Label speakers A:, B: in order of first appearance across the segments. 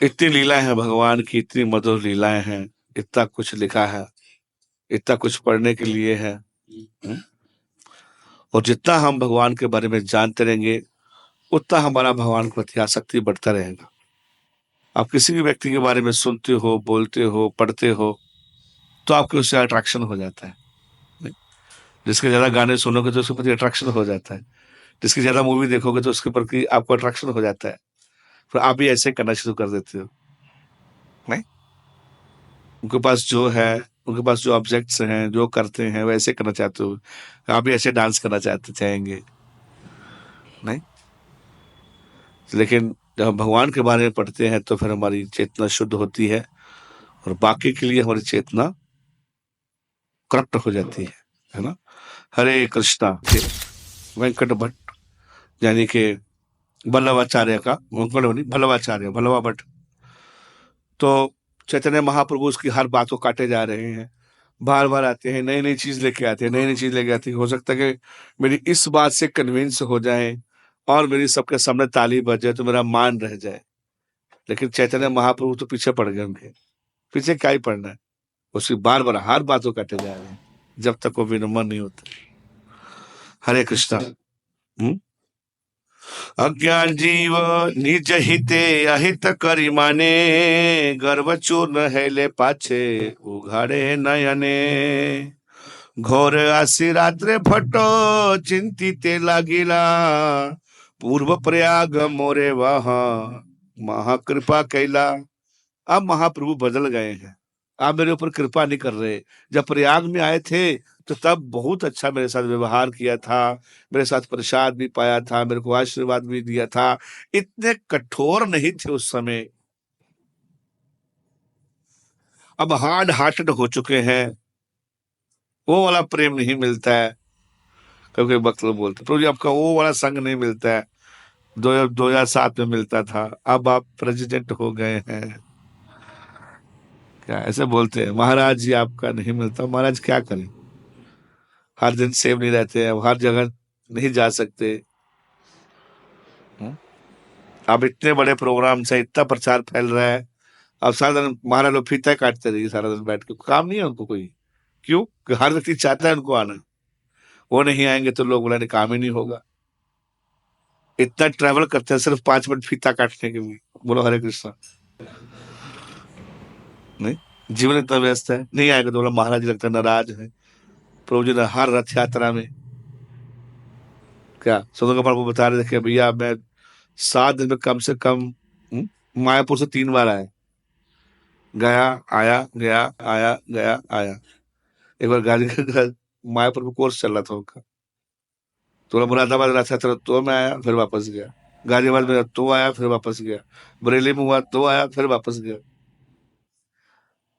A: इतनी लीलाएं हैं भगवान की, इतनी मधुर लीलाएं हैं, इतना कुछ लिखा है, इतना कुछ पढ़ने के लिए है। और जितना हम भगवान के बारे में जानते रहेंगे, उतना हमारा भगवान के प्रति आसक्ति बढ़ता रहेगा। आप किसी भी व्यक्ति के बारे में सुनते हो, बोलते हो, पढ़ते हो, तो आपको उससे अट्रैक्शन हो जाता है। नहीं? जिसके ज्यादा गाने सुनोगे तो उसके प्रति अट्रैक्शन हो जाता है। जिसकी ज्यादा मूवी देखोगे तो उसके प्रति आपको अट्रैक्शन हो जाता है। फिर आप भी ऐसे करना शुरू कर देते हो। नहीं? उनके पास जो है, उनके पास जो ऑब्जेक्ट्स हैं, जो करते हैं, वैसे करना चाहते हो। आप भी ऐसे डांस करना चाहेंगे। नहीं? लेकिन जब हम भगवान के बारे में पढ़ते हैं तो फिर हमारी चेतना शुद्ध होती है, और बाकी के लिए हमारी चेतना करप्ट हो जाती है ना। हरे कृष्णा के वेंकट भट्ट, यानी कि वल्लभाचार्य का, वल्लभाचार्य, वल्लभा भट्ट, तो चैतन्य महाप्रभु उसकी हर बात को काटे जा रहे हैं। बार बार आते हैं, नई नई चीज लेके आते हैं, नई नई चीज लेके आते हैं। हो सकता है कि मेरी इस बात से कन्विंस हो जाए और मेरी सबके सामने ताली बज जाए तो मेरा मान रह जाए। लेकिन चैतन्य महाप्रभु तो पीछे पड़ गए, उनके पीछे क्या ही पड़ना है। उसकी बार बार हर बात को काटे जा रहे हैं जब तक वो विनम्र नहीं होता। हरे कृष्णा। हम्म? अज्ञान जीव निज हिते अहित करि माने, गर्व चूर्ण हेले पाछे उघाड़े नयने। घोर आसी रात्रे फटो चिंतिते लागिला, पूर्व प्रयाग मोरे वहां महाकृपा कैला। अब महाप्रभु बदल गए हैं, आप मेरे ऊपर कृपा नहीं कर रहे। जब प्रयाग में आए थे तो तब बहुत अच्छा मेरे साथ व्यवहार किया था, मेरे साथ प्रसाद भी पाया था, मेरे को आशीर्वाद भी दिया था। इतने कठोर नहीं थे उस समय। अब हार्ड हार्टेड हो चुके हैं, वो वाला प्रेम नहीं मिलता है। क्योंकि भक्त लोग बोलते प्रभु जी आपका वो वाला संग नहीं मिलता है, 2007 में मिलता था, अब आप प्रेसिडेंट हो गए हैं। क्या ऐसे बोलते हैं, महाराज जी आपका नहीं मिलता। महाराज क्या करें, हर दिन सेम नहीं रहते हैं, हर जगह नहीं जा सकते। हम्म? अब इतने बड़े प्रोग्राम से इतना प्रचार फैल रहा है, अब सारा दिन महाराज लोग फीता काटते रहिए, सारा दिन बैठ के काम नहीं है उनको कोई। क्यों? कि हर व्यक्ति चाहता है उनको आना। वो नहीं आएंगे तो लोग बोलेंगे काम ही नहीं होगा। इतना ट्रैवल करते हैं सिर्फ 5 मिनट फीता काटने के लिए। बोलो हरे कृष्णा। नहीं, जीवन इतना व्यस्त है, नहीं आएगा तो बोला महाराज जी लगता है नाराज है। प्रभु जी ने हर रथ यात्रा में क्या सदन गोपाल को बता रहे थे कि भैया मैं 7 दिन में कम से कम मायापुर से 3 बार आया, गया आया, गया आया, गया आया। एक बार गाड़ी का मायापुर में कोर्स चल रहा था उनका, तो मुरादाबाद रास्ता था तो मैं आया फिर वापस गया। गाजियाबाद में तो आया फिर वापस गया। बरेली में हुआ तो आया फिर वापस गया।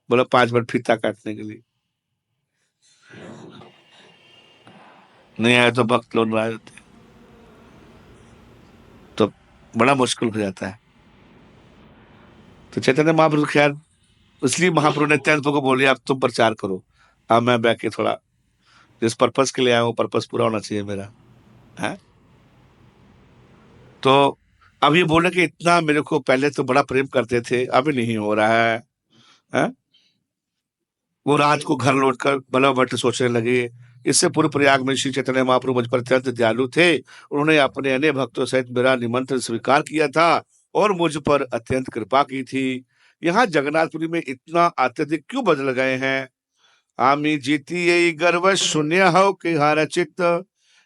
A: बोला 5 मिनट फीता काटने के लिए। नहीं आया तो भक्त लोग नाराज होते हैं। तो बड़ा मुश्किल हो जाता है। तो चैतन्य महाप्रभु खैर, इसलिए महाप्रभु ने नित्यानंद को बोलिए अब तुम प्रचार करो। अब मैं बैठ के थोड़ा, जिस पर्पस के लिए आया हूँ पर्पस पूरा होना चाहिए मेरा, है। तो अब ये बोले कि इतना मेरे को पहले तो बड़ा प्रेम करते थे, अभी नहीं हो रहा है? वो रात को घर लौटकर बल्लभ भट्ट सोचने लगे, इससे पूर्व प्रयाग में श्री चैतन्य महाप्रभु मुझ पर अत्यंत दयालु थे। उन्होंने अपने अन्य भक्तों सहित मेरा निमंत्रण स्वीकार किया था और मुझ पर अत्यंत कृपा की थी। यहाँ जगन्नाथपुरी में इतना अत्यधिक क्यों बदल गए हैं? आमी जीती यही गर्व शून्य हो कि हर चित्त,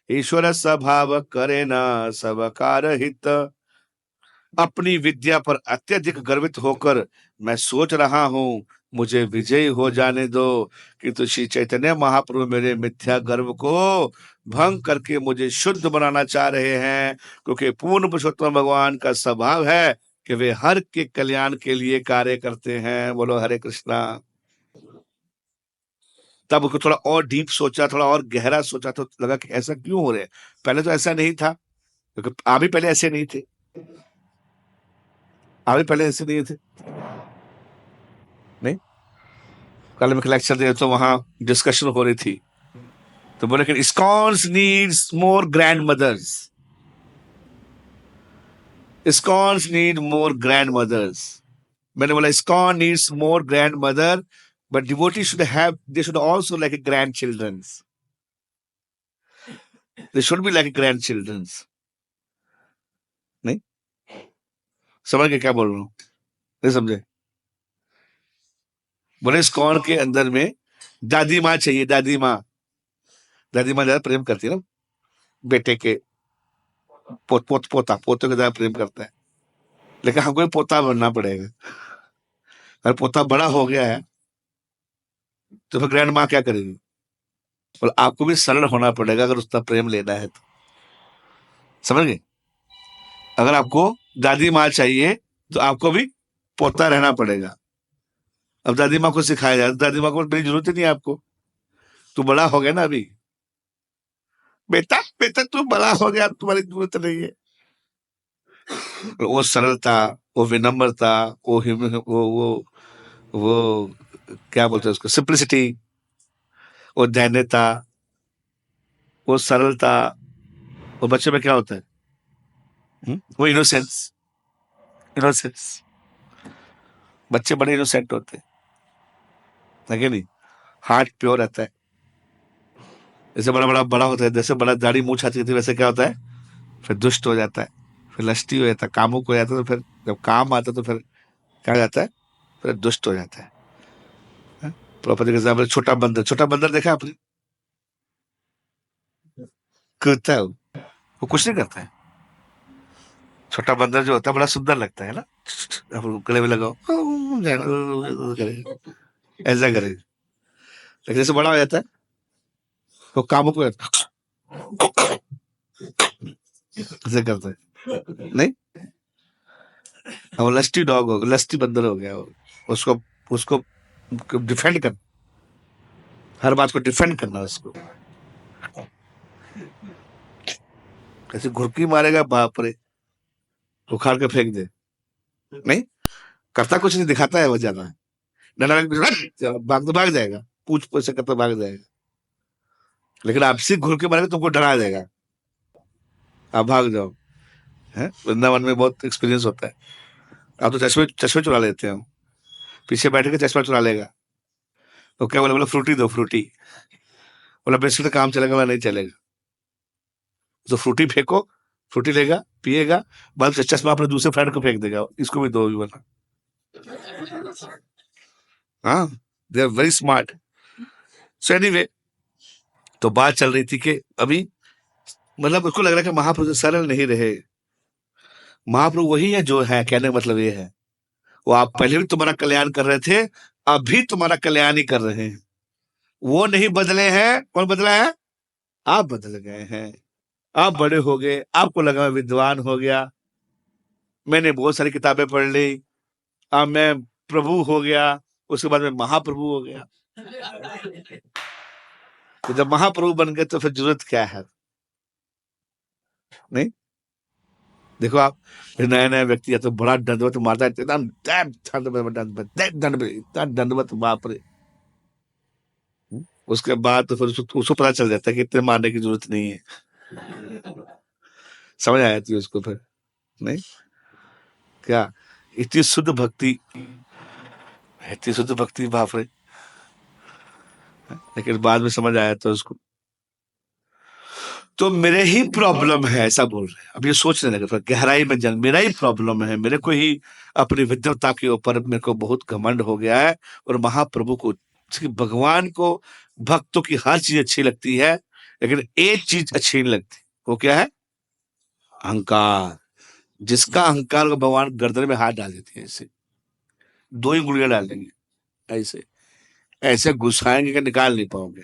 A: ईश्वर स्वभाव करे ना सब कार हित। अपनी विद्या पर अत्यधिक गर्वित होकर मैं सोच रहा हूँ मुझे विजयी हो जाने दो, किंतु श्री चैतन्य महाप्रभु मेरे मिथ्या गर्व को भंग करके मुझे शुद्ध बनाना चाह रहे हैं। क्योंकि पूर्ण पुरुषोत्तम भगवान का स्वभाव है कि वे हर के कल्याण के लिए कार्य करते हैं। बोलो हरे कृष्णा। तब उसको थोड़ा और डीप सोचा, थोड़ा और गहरा सोचा तो लगा कि ऐसा क्यों हो रहा है। पहले तो ऐसा नहीं था, क्योंकि आप भी पहले ऐसे नहीं थे, आप भी पहले ऐसे नहीं थे। नहीं, कल मैं लेक्चर दे तो वहां डिस्कशन हो रही थी, तो बोले कि ISKCONs needs more grandmothers, ISKCONs need more grandmothers. मैंने बोला ISKCON needs more grandmother, but devotees they should also like a grandchildren's. They should be like grandchildren's. नहीं समझ के क्या बोल रहा हूँ? नहीं समझे? बोले ISKCON के अंदर में दादी माँ चाहिए, दादी माँ ज्यादा प्रेम करती है ना बेटे के, पोतों के ज्यादा प्रेम करता है, लेकिन हमको भी पोता बनना पड़ेगा। अगर पोता बड़ा हो गया है तो फिर ग्रैंड माँ क्या करेगी? और आपको भी सरल होना पड़ेगा अगर उसका प्रेम लेना है तो। समझ गए? अगर आपको दादी माँ चाहिए तो आपको भी पोता रहना पड़ेगा। अब दादी माँ को सिखाया जाए, दादी माँ को मेरी जरूरत ही नहीं है आपको, तू बड़ा हो गया ना अभी, बेटा बेटा तू बड़ा हो गया, तुम्हारी जरूरत नहीं है। वो सरलता, वो विनम्रता, वो क्या बोलते हैं उसको, सिंप्लिसिटी, वो दैन्यता, वो सरलता, वो बच्चे में क्या होता है? वो इनोसेंस। बच्चे बड़े इनोसेंट होते हैं, है नहीं? हार्ट प्योर रहता है। जैसे बड़ा होता है, जैसे बड़ा दाढ़ी मूछ आती है वैसे क्या होता है? फिर दुष्ट हो जाता है, फिर लस्टी हो जाता है, कामुक हो जाता है, तो फिर जब काम आता है तो फिर क्या हो जाता है? फिर दुष्ट हो जाता है। प्रॉपर्टी के एग्जाम्पल छोटा बंदर देखा आपने? करता है वो कुछ नहीं करता है। छोटा बंदर जो होता है बड़ा सुंदर लगता है ना, अब गले में लगाओ ऐसा करे, लेकिन जैसे बड़ा हो जाता है वो कामुक हो जाता है, ऐसे करता है नहीं। अब लस्टी डॉग हो, लस्टी बंदर हो गया वो, उसको उसको डिफेंड कर, हर बात को डिफेंड करना उसको। ऐसे घुड़की मारेगा, बाप रे, उखाड़ के फेंक दे। नहीं करता कुछ नहीं, दिखाता है वो ज्यादा, भाग जाएगा, पूछ पूछ से करता भाग जाएगा, लेकिन आपसे घुर के मारेगा तुमको डरा देगा, आप भाग जाओ। है वृंदावन में बहुत एक्सपीरियंस होता है। आप तो चश्मे चश्मे चुरा लेते हो, पीछे बैठ के चश्मा चुरा लेगा, तो क्या बोला, फ्रूटी दो, फ्रूटी बोला, बिस्किट का काम चलेगा, बोला नहीं चलेगा, तो फ्रूटी फेंको, फ्रूटी लेगा, पिएगा, बाद में चश्मा अपने दूसरे फ्रेंड को फेंक देगा, इसको भी दो भी बोला। हाँ, they are very smart. So anyway, तो बात चल रही थी कि अभी मतलब उसको लग रहा है कि महाप्रभु सरल नहीं रहे। महाप्रभु वही है जो है, कहने का मतलब ये है, वो आप पहले भी तुम्हारा कल्याण कर रहे थे, अभी तुम्हारा कल्याण ही कर रहे हैं। वो नहीं बदले हैं, कौन बदला है? आप बदल गए हैं, आप बड़े हो गए, आपको लगा मैं विद्वान हो गया, मैंने बहुत सारी किताबें पढ़ ली, अब मैं प्रभु हो गया, उसके बाद में महाप्रभु हो गया। तो जब महाप्रभु बन गए तो फिर जरूरत क्या है? नहीं देखो आप, नया नया व्यक्ति है तो बड़ा दंडवत मारता है, एकदम दंडवत, बाप रे। उसके बाद तो फिर उसको पता चल जाता है कि इतने मारने की जरूरत नहीं है, समझ आ जाती है उसको फिर। नहीं क्या इतनी शुद्ध भक्ति, इतनी शुद्ध भक्ति, बाप रे। लेकिन बाद में समझ आया तो उसको, तो मेरे ही प्रॉब्लम है ऐसा बोल रहे हैं। अब ये सोचने लगे फिर गहराई में, जन मेरा ही प्रॉब्लम है, मेरे को ही अपनी विद्वता के ऊपर मेरे को बहुत घमंड हो गया है, और महाप्रभु को, भगवान को भक्तों की हर चीज अच्छी लगती है, लेकिन एक चीज अच्छी नहीं लगती, वो क्या है? अहंकार। जिसका अहंकार को भगवान गर्दन में हाथ डाल देते हैं, ऐसे दो ही गुड़िया डाल देंगे, ऐसे ऐसे घुसाएंगे कि निकाल नहीं पाओगे,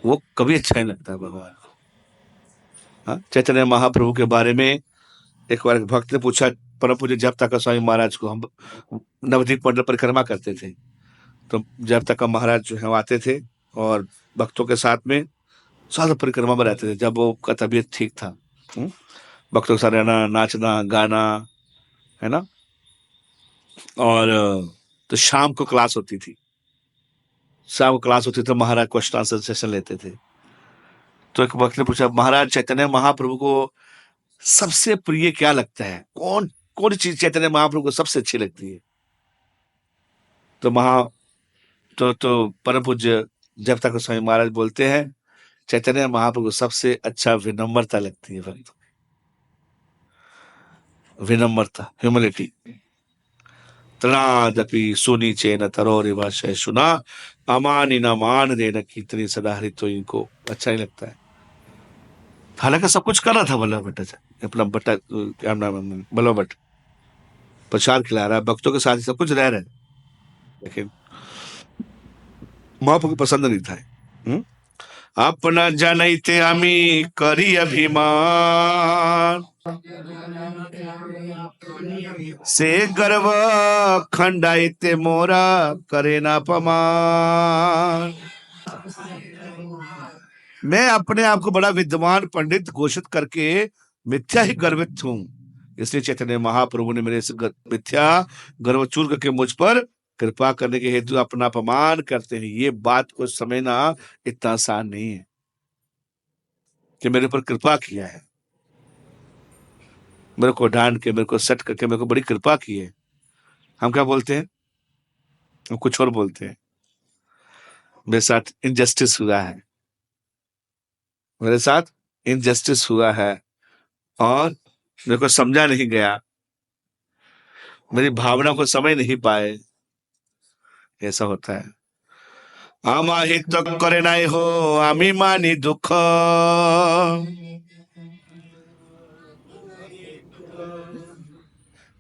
A: वो कभी अच्छा नहीं लगता है भगवान को। हाँ, चैतन्य महाप्रभु के बारे में एक बार एक भक्त ने पूछा परम पूज्य जब तक स्वामी महाराज को, हम नवदीप मंडल परिक्रमा करते थे, तो जब तक महाराज जो है वो आते थे और भक्तों के साथ में साथ परिक्रमा में रहते थे, जब वो का तबीयत ठीक था। भक्तों के साथ रहना, नाचना गाना, है ना। और तो शाम को क्लास होती थी, शाम को क्लास होती तो महाराज क्वेश्चन आंसर सेशन लेते थे। तो एक भक्त ने पूछा, महाराज चैतन्य महाप्रभु को सबसे प्रिय क्या लगता है, कौन कौन चीज चैतन्य महाप्रभु को सबसे अच्छी लगती है? तो परम पूज्य जब तक स्वामी महाराज बोलते हैं चैतन्य महाप्रभु को सबसे अच्छा विनम्रता लगती है। भक्त विनम्रता, ह्यूमिलिटी। तृणादपि सुनीचे न तरोरिव सुना अमानि न मान देना कीर्तनी सदा हरि, तो इनको अच्छा नहीं लगता है। हालांकि सब कुछ कर रहा था वल्लभ भट्ट, अपना भट्टा क्या नाम है, वल्लभ भट्ट प्रसाद खिला रहा है, भक्तों के साथ ही सब कुछ रह रहा है, लेकिन महाप्रभु को पसंद नहीं था। अपना जनैते अमी करी अभिमान से गर्व खंडाइते मोरा करे ना अपमान। मैं अपने आप को बड़ा विद्वान पंडित घोषित करके मिथ्या ही गर्वित हूं, इसलिए चैतन्य महाप्रभु ने मेरे से मिथ्या गर्व चूर करके मुझ पर कृपा करने के हेतु अपना अपमान करते हैं। ये बात को समझना इतना आसान नहीं है कि मेरे पर कृपा किया है, मेरे को डांट के, मेरे को सट करके मेरे को बड़ी कृपा की है। हम क्या बोलते हैं? हम कुछ और बोलते हैं। मेरे साथ इनजस्टिस हुआ है, मेरे साथ इनजस्टिस हुआ है और मेरे को समझा नहीं गया, मेरी भावना को समझ नहीं पाए, ऐसा होता है। अमाहित करे नहीं हो आमी मानी दुख,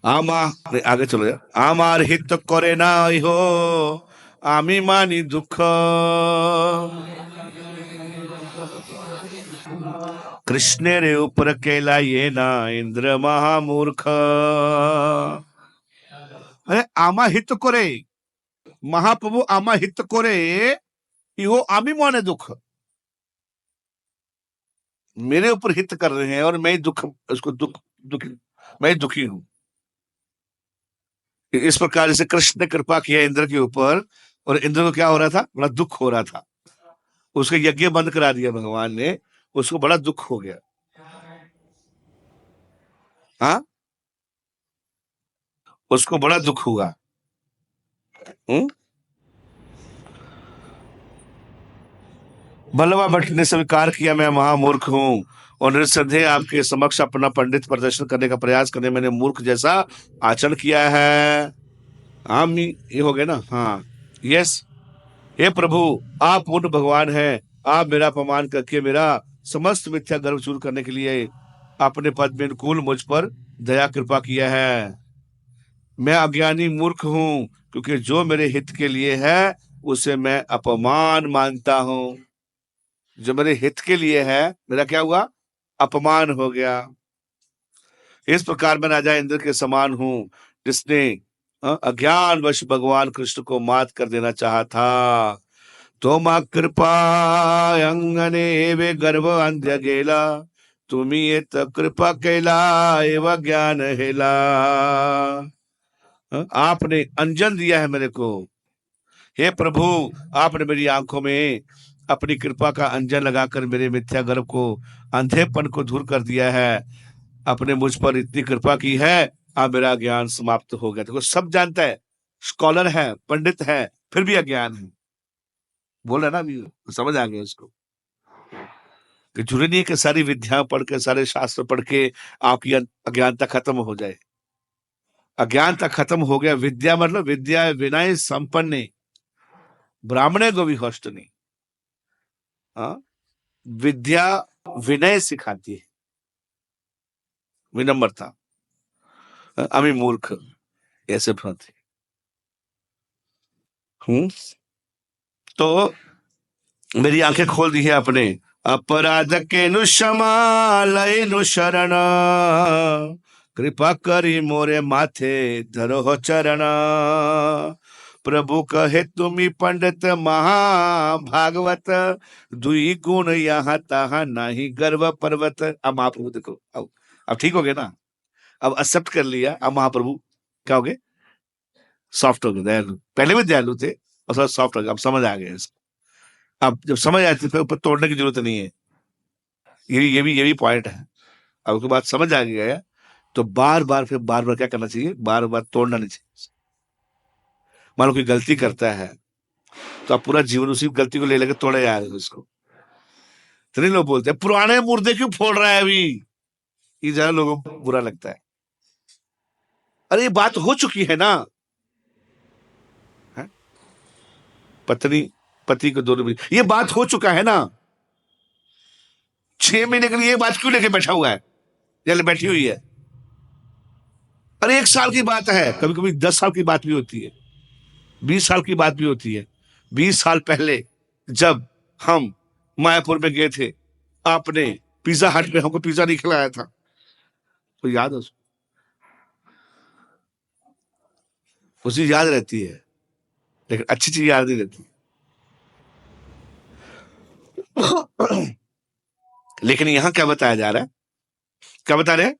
A: आगे चलो यार। आमार हित करे নাই हो आमी मानी दुख, कृष्णेर ऊपर केला ये ना इंद्र महामूर्ख। अरे आमा हित करे, महाप्रभु आमा हित करे इहो आमी माने दुख, मेरे ऊपर हित कर रहे हैं और मैं दुख, उसको दुख मैं दुखी हूं। इस प्रकार से कृष्ण ने कृपा किया इंद्र के ऊपर, और इंद्र को क्या हो रहा था? बड़ा दुख हो रहा था। उसके यज्ञ बंद करा दिया भगवान ने, उसको बड़ा दुख हो गया। हाँ, उसको बड़ा दुख हुआ। बल्लवा भट्ट ने स्वीकार किया मैं महामूर्ख हूं और निस्संदेह आपके समक्ष अपना पंडित प्रदर्शन करने का प्रयास करने मैंने मूर्ख जैसा आचरण किया है। आम ये हो गया ना? हाँ, यस। हे प्रभु, आप पूर्ण भगवान हैं, आप मेरा अपमान करके मेरा समस्त मिथ्या गर्व चूर करने के लिए अपने पद में अनुकूल मुझ पर दया कृपा किया है। मैं अज्ञानी मूर्ख हूं, क्योंकि जो मेरे हित के लिए है उसे मैं अपमान मानता हूं। जो मेरे हित के लिए है, मेरा क्या हुआ? अपमान हो गया। इस प्रकार मैं राजा इंद्र के समान हूं, जिसने अज्ञान वश भगवान कृष्ण को मात कर देना चाहा था। तो मां कृपा अंगने वे गर्भ अंध्य गेला, तुम्ही येत कृपा केला एवं ज्ञान हेला। आपने अंजन दिया है मेरे को। हे प्रभु, आपने मेरी आंखों में अपनी कृपा का अंजन लगाकर मेरे मिथ्या गर्भ को, अंधेपन को दूर कर दिया है। आपने मुझ पर इतनी कृपा की है, अब मेरा ज्ञान समाप्त हो गया। देखो, सब जानता है, स्कॉलर है, पंडित है, फिर भी अज्ञान है। बोल रहा ना अभी, समझ आ गया उसको कि जरूरी नहीं है कि सारी विद्या पढ़ के, सारे शास्त्र पढ़ के आपकी अज्ञानता खत्म हो जाए। अज्ञानता खत्म हो गया, विद्या मतलब विद्या विनय संपन्न ब्राह्मणे को भी होस्ट नहीं। हाँ, विद्या विनय सिखाती है, विनम्रता। अमी मूर्ख ऐसे भ्रांति। तो मेरी आंखें खोल दी है आपने। अपराध के नु क्षमा लय नु शरण, कृपा करी मोरे माथे धरो हो चरण। प्रभु कहे तुम्ही पंडित महाभागवत, दुई गुण यहाँ तहा नहीं गर्व पर्वत। अब महाप्रभु देखो, अब ठीक हो गया ना? अब एक्सेप्ट कर लिया। अब महाप्रभु क्या हो गए? सॉफ्ट हो गए, दयालु। पहले भी दयालु थे और थोड़ा सॉफ्ट हो गए, अब समझ आ गया इसको। अब जब समझ आती है, फिर ऊपर तोड़ने की जरूरत नहीं है। ये भी पॉइंट है। अब उसके बाद समझ आ गया तो बार बार क्या करना चाहिए, बार बार तोड़ना नहीं चाहिए। मान लो कोई गलती करता है तो आप पूरा जीवन उसी गलती को ले लेकर तोड़े जा रहे हो उसको। तो नहीं, लोग बोलते हैं पुराने मुर्दे क्यों फोड़ रहा है अभी, ये ज्यादा लोगों को बुरा लगता है। अरे ये बात हो चुकी है ना, है? पत्नी पति को दोनों ये बात हो चुका है ना। 6 महीने के लिए ये बात क्यों लेके बैठा हुआ है या बैठी हुई है। अरे 1 साल की बात है, कभी कभी 10 साल की बात भी होती है, 20 साल की बात भी होती है। 20 साल पहले जब हम मायापुर में गए थे, आपने पिज्जा हट में हमको पिज्जा नहीं खिलाया था, तो याद है उसी याद रहती है, लेकिन अच्छी चीज याद नहीं रहती। लेकिन यहाँ क्या बताया जा रहा है, क्या बता रहे हैं,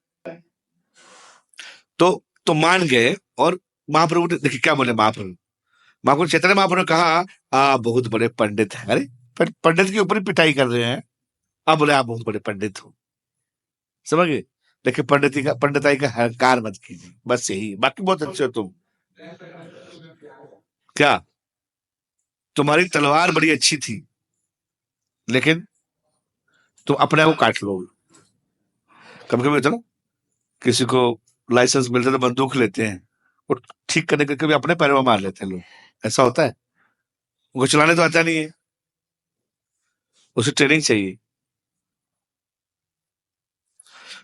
A: तो मान गए। और महाप्रभु ने देखिए क्या बोले, महाप्रभु महाप्रभु चैतन्य महाप्रभु ने कहा, बहुत बड़े पंडित हैं। अरे पंडित के ऊपर ही पिटाई कर रहे हैं। आप बोले आप बहुत बड़े पंडित हो, समझ गए। देखिए पंडिताई का अहंकार मत कीजिए, बस यही, बाकी बहुत अच्छे हो तुम। क्या तुम्हारी तलवार बड़ी अच्छी थी, लेकिन तुम अपने आप को काट लोगे। कभी कभी होता ना, किसी को लाइसेंस मिलता है तो बंदूक लेते हैं, और ठीक करने के कभी अपने पैरों में मार लेते हैं लोग। ऐसा होता है, उनको चलाने तो आता नहीं है, उसे ट्रेनिंग चाहिए।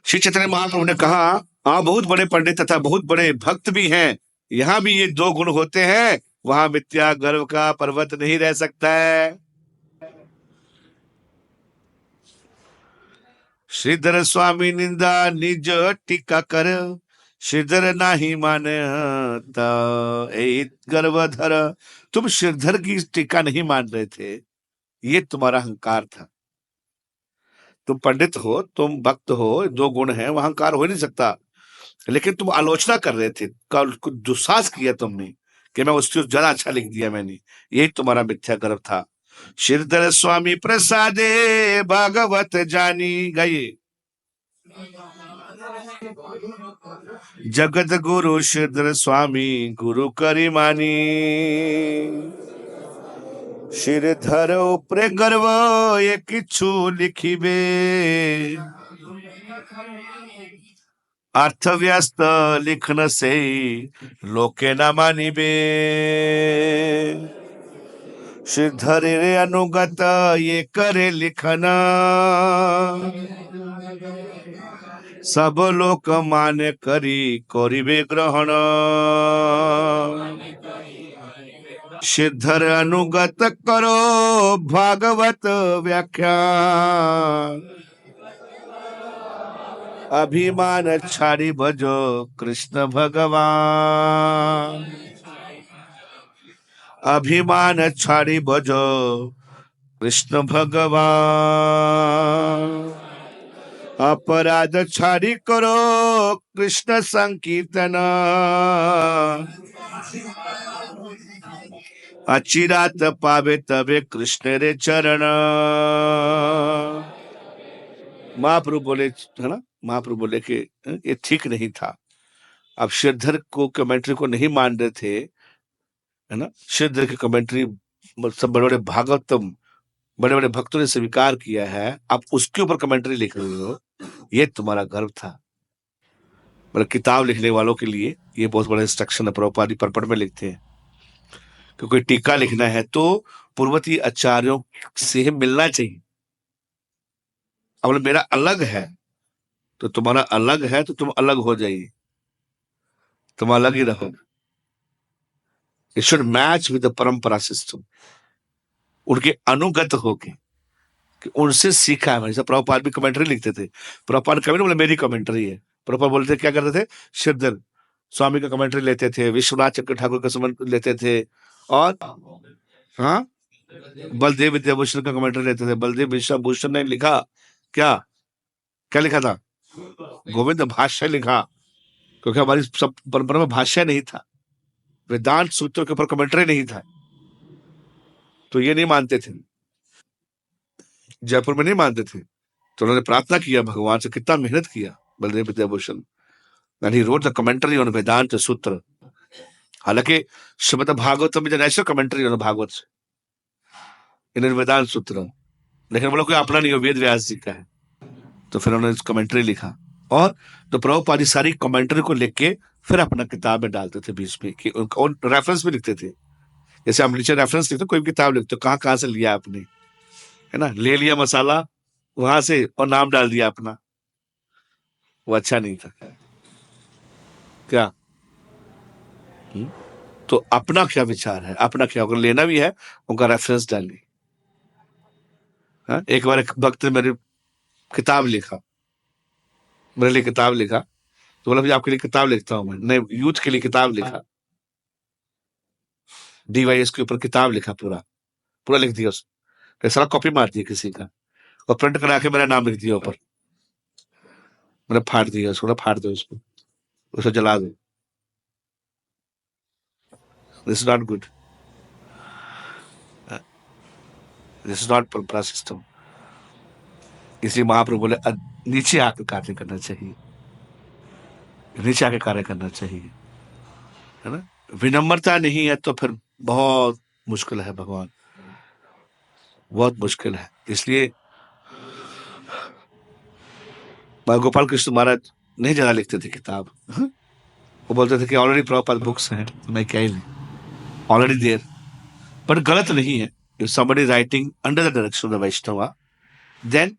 A: श्री चैतन्य महाप्रभु ने कहा, आप बहुत बड़े पंडित तथा बहुत बड़े भक्त भी हैं, यहाँ भी ये 2 गुण होते हैं, वहां मिथ्या गर्व का पर्वत नहीं रह सकता है। श्रीधर स्वामी निंदा निज टीका कर, श्रीधर नाही मानता ए गर्वधर। तुम श्रीधर की टीका नहीं मान रहे थे, ये तुम्हारा अहंकार था। तुम पंडित हो, तुम भक्त हो, 2 गुण हैं, वहां अहंकार हो ही नहीं सकता। लेकिन तुम आलोचना कर रहे थे, कुछ दुस्साहस किया तुमने कि मैं उससे ज्यादा अच्छा लिख दिया मैंने, यही तुम्हारा मिथ्या गर्व था। श्रीधर स्वामी प्रसादे भागवत जानी गए, जगत गुरु श्रीधर स्वामी गुरु करी मानी। श्रीधर उपरे गर्व ये किछु लिखिबे, अर्थव्यस्त लिखन से लोके न मानिबे। श्रीधर रे अनुगत ये करे लिखना, सब लोक माने करी करिबे ग्रहण। श्रीधर अनुगत करो भागवत व्याख्या, अभिमान छाड़ी भजो कृष्ण भगवान। अभिमान छाड़ी भजो कृष्ण भगवान। अपराध छाड़ी करो कृष्ण संकीर्तन, अचिरात पावे तबे कृष्ण रे चरण। महाप्रभु बोले, है ना, महाप्रभु बोले कि ये ठीक नहीं था। अब श्रीधर को कमेंट्री को नहीं मान रहे थे, है ना, श्रीधर की कमेंट्री सब बड़े बड़े भागवतम बड़े बड़े भक्तों ने स्वीकार किया है, आप उसके ऊपर कमेंट्री लिख रहे हो, ये तुम्हारा गर्व था। मतलब किताब लिखने वालों के लिए ये बहुत बड़ा इंस्ट्रक्शन है, प्रभुपाद जी परपट में लिखते हैं कि कोई टीका लिखना है तो पूर्ववर्ती आचार्यों से मिलना चाहिए। अब मेरा अलग है तो तुम्हारा अलग है, तो तुम अलग हो जाइए, तुम अलग ही रहो। It should match with the परंपरा सिस्टम, उनके अनुगत होके, कि उनसे सीखा है। जैसे प्रभुपाद भी कमेंट्री लिखते थे, प्रभुपाद कभी नहीं बोले मेरी कमेंट्री है। प्रभुपाद बोलते थे, क्या करते थे, श्रीधर स्वामी का कमेंट्री लेते थे, विश्वनाथ चक्र ठाकुर का लेते थे, और हाँ बलदेव विद्याभूषण का कमेंट्री लेते थे। बलदेव विद्याभूषण ने लिखा क्या, क्या लिखा था, गोविंद भाष्य लिखा, क्योंकि हमारी सब परंपरा में भाष्य नहीं था, वेदांत सूत्रों के ऊपर कमेंट्री नहीं था, तो ये नहीं मानते थे, जयपुर में नहीं मानते थे। तो उन्होंने प्रार्थना किया भगवान से, कितना मेहनत किया Baldev Vidyabhushan, and he wrote the commentary on Vedanta Sutra. हालांकि श्रीमद् भागवत में नेशनल कमेंट्री on भागवत इन वेदांत सूत्र, लेकिन बोला कोई अपना नहीं हो, वेद व्यास जी का है। तो फिर उन्होंने कमेंट्री लिखा, और तो प्रभुपाद सारी कमेंट्री को लिख के फिर अपना किताब में डालते थे बीच में, कि और रेफरेंस भी लिखते थे। जैसे हम नीचे रेफरेंस लिखते, कोई भी किताब लिखते कहाँ कहाँ से लिया आपने, है ना, ले लिया मसाला वहां से और नाम डाल दिया अपना, वो अच्छा नहीं था क्या? तो अपना क्या विचार है, अपना क्या, अगर लेना भी है उनका रेफरेंस डालिए। हाँ, एक बार एक भक्त ने मेरी किताब लिखा, मेरे लिए किताब लिखा, तो बोला भैया आपके लिए किताब लिखता हूँ मैं, नहीं यूथ के लिए किताब लिखा, DYS के ऊपर किताब लिखा, पूरा पूरा लिख दिया उसने, सारा कॉपी मार दिया किसी का, और प्रिंट करा के मेरा नाम लिख दिया ऊपर, मैंने फाड़ दिया उसको, फाड़ दो उसको, उसे जला दो। This is not good, this is not परंपरा सिस्टम। इसलिए महाप्रभु बोले नीचे आकर कार्य करना चाहिए, नीचे आके कार्य करना चाहिए, है ना। विनम्रता नहीं है तो फिर बहुत मुश्किल है भगवान, बहुत मुश्किल है। इसलिए गोपाल कृष्ण महाराज नहीं ज्यादा लिखते थे किताब, हाँ? वो बोलते थे कि ऑलरेडी प्रॉपर बुक्स हैं, मैं क्या ही ऑलरेडी देर, पर गलत नहीं है। If somebody writing under the direction of the Vaishnava, then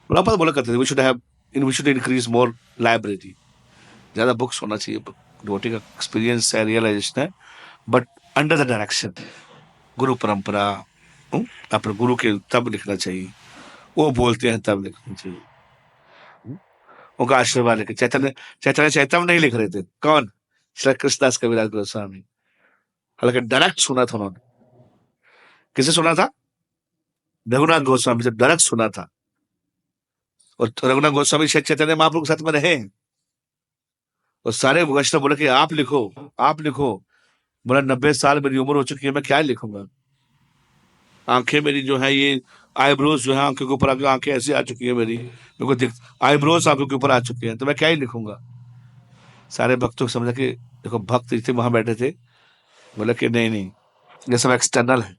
A: proper बोला करते थे we should increase more library, ज्यादा बुक्स होना चाहिए, डिवोटी का एक्सपीरियंस है, रियलाइजेशन है, बट अंडर द डायरेक्शन गुरु परंपरा, अपने गुरु के तब लिखना चाहिए, वो बोलते हैं तब लिखना चाहिए, उनका आशीर्वाद लेके। चैतन्य चैतन्य चैतन्य नहीं लिख रहे थे, कौन? श्री कृष्णदास कविराज गोस्वामी, हालांकि डायरेक्ट सुना था उन्होंने। किसे सुना था? रघुनाथ गोस्वामी से डायरेक्ट सुना था, और रघुनाथ गोस्वामी शायद चैतन्य महाप्रभु के साथ में रहे, और सारे वैष्णव बोले कि आप लिखो, आप लिखो। बोला 90 साल मेरी उम्र हो चुकी है, मैं क्या लिखूंगा, आंखें मेरी जो है ये आईब्रोज जो है आंखों के ऊपर आके, आंखें ऐसी आ चुकी है मेरी, मेरे को दिख आईब्रोज आंखों के ऊपर आ चुके हैं, तो मैं क्या ही लिखूंगा। सारे भक्तों को समझा कि देखो भक्त थे वहां बैठे थे, बोले कि नहीं नहीं, ये सब एक्सटर्नल है,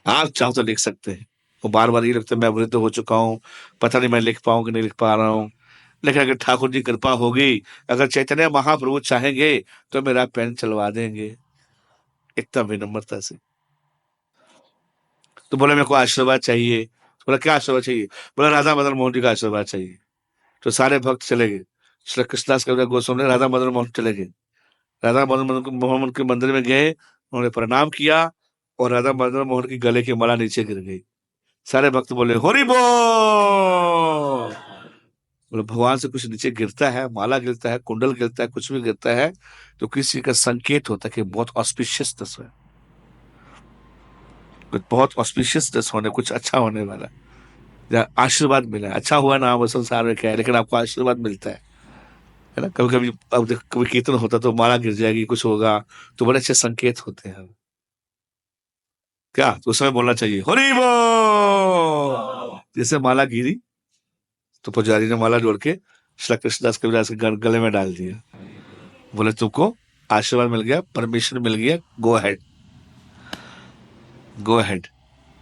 A: आप चाहो तो लिख सकते हैं। वो बार बार ये लगता है मैं वृद्ध हो चुका हूँ, पता नहीं मैं लिख पाऊँ कि नहीं लिख पा रहा हूँ, लेकिन अगर ठाकुर जी कृपा होगी, अगर चैतन्य महाप्रभु चाहेंगे तो मेरा पेन चलवा देंगे, एकदम विनम्रता से। तो बोले मेरे को आशीर्वाद चाहिए, तो बोला क्या आशीर्वाद चाहिए? बोला राधा मदन मोहन जी का आशीर्वाद चाहिए। तो सारे भक्त चले गए, श्री कृष्णदास कविराज गोस्वामी राधा मदन मोहन चले गए, राधा मदन मोहन के मंदिर में गए, उन्होंने प्रणाम किया, और राधा मदन मोहन की गले की माला नीचे गिर गई। सारे भक्त बोले हरि बोल। बोले भगवान से कुछ नीचे गिरता है, माला गिरता है, कुंडल गिरता है, कुछ भी गिरता है, तो किसी का संकेत होता है कि बहुत ऑस्पिशियसनेस है, कुछ बहुत ऑस्पिशियसनेस होने, कुछ अच्छा होने वाला, या आशीर्वाद मिला है। अच्छा हुआ ना वो संसार में क्या है, लेकिन आपको आशीर्वाद मिलता है ना। कभी कभी अब कभी कीर्तन होता तो माला गिर जाएगी, कुछ होगा, तो बड़े अच्छे संकेत होते हैं क्या, तो उस समय बोलना चाहिए हरि बोल। जैसे माला गिरी तो पुजारी ने माला जोड़ के श्री कृष्णदास कविराज के गले में डाल दिया, बोले तुमको आशीर्वाद मिल गया, परमिशन मिल गया, गो अहेड, गो अहेड,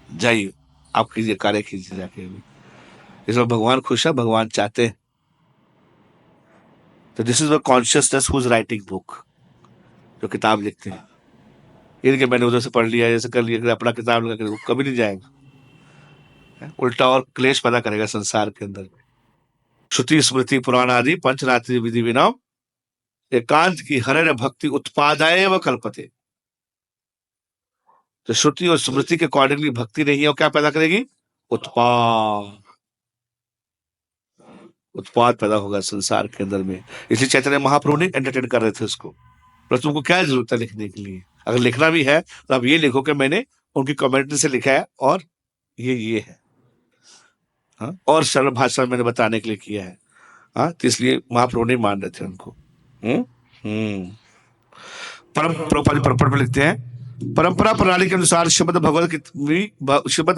A: जाइए आप कीजिए, कार्य कीजिए जाके। इसमें भगवान खुश है, भगवान चाहते हैं। तो this is the consciousness who is writing book, जो किताब लिखते हैं, इनके मैंने उधर से पढ़ लिया, जैसे कर लिया, अपना किताब लगा के कभी नहीं जाएगा, उल्टा और क्लेश पैदा करेगा संसार के अंदर। श्रुति स्मृति पुराण आदि पंचरात्रि विधि विनम एकांत की हरे भक्ति उत्पादाय व कल्पते। तो श्रुति और स्मृति के अकॉर्डिंगली भक्ति नहीं है, और क्या पैदा करेगी? उत्पाद, उत्पाद पैदा होगा संसार के अंदर में। इसलिए चैतन्य महाप्रभु ने एंटरटेन कर रहे थे उसको, पर तुमको क्या जरूरत है लिखने के लिए? अगर लिखना भी है तो आप ये लिखो कि मैंने उनकी कमेंट्री से लिखा है, और ये है, हाँ, और सरल भाषा में मैंने बताने के लिए किया है, हाँ। तो इसलिए महाप्रभु नहीं मान रहे थे उनको। हम्म हम्म। परम प्रभुपाद पर्पट में लिखते हैं, परंपरा प्रणाली के अनुसार श्रीमद्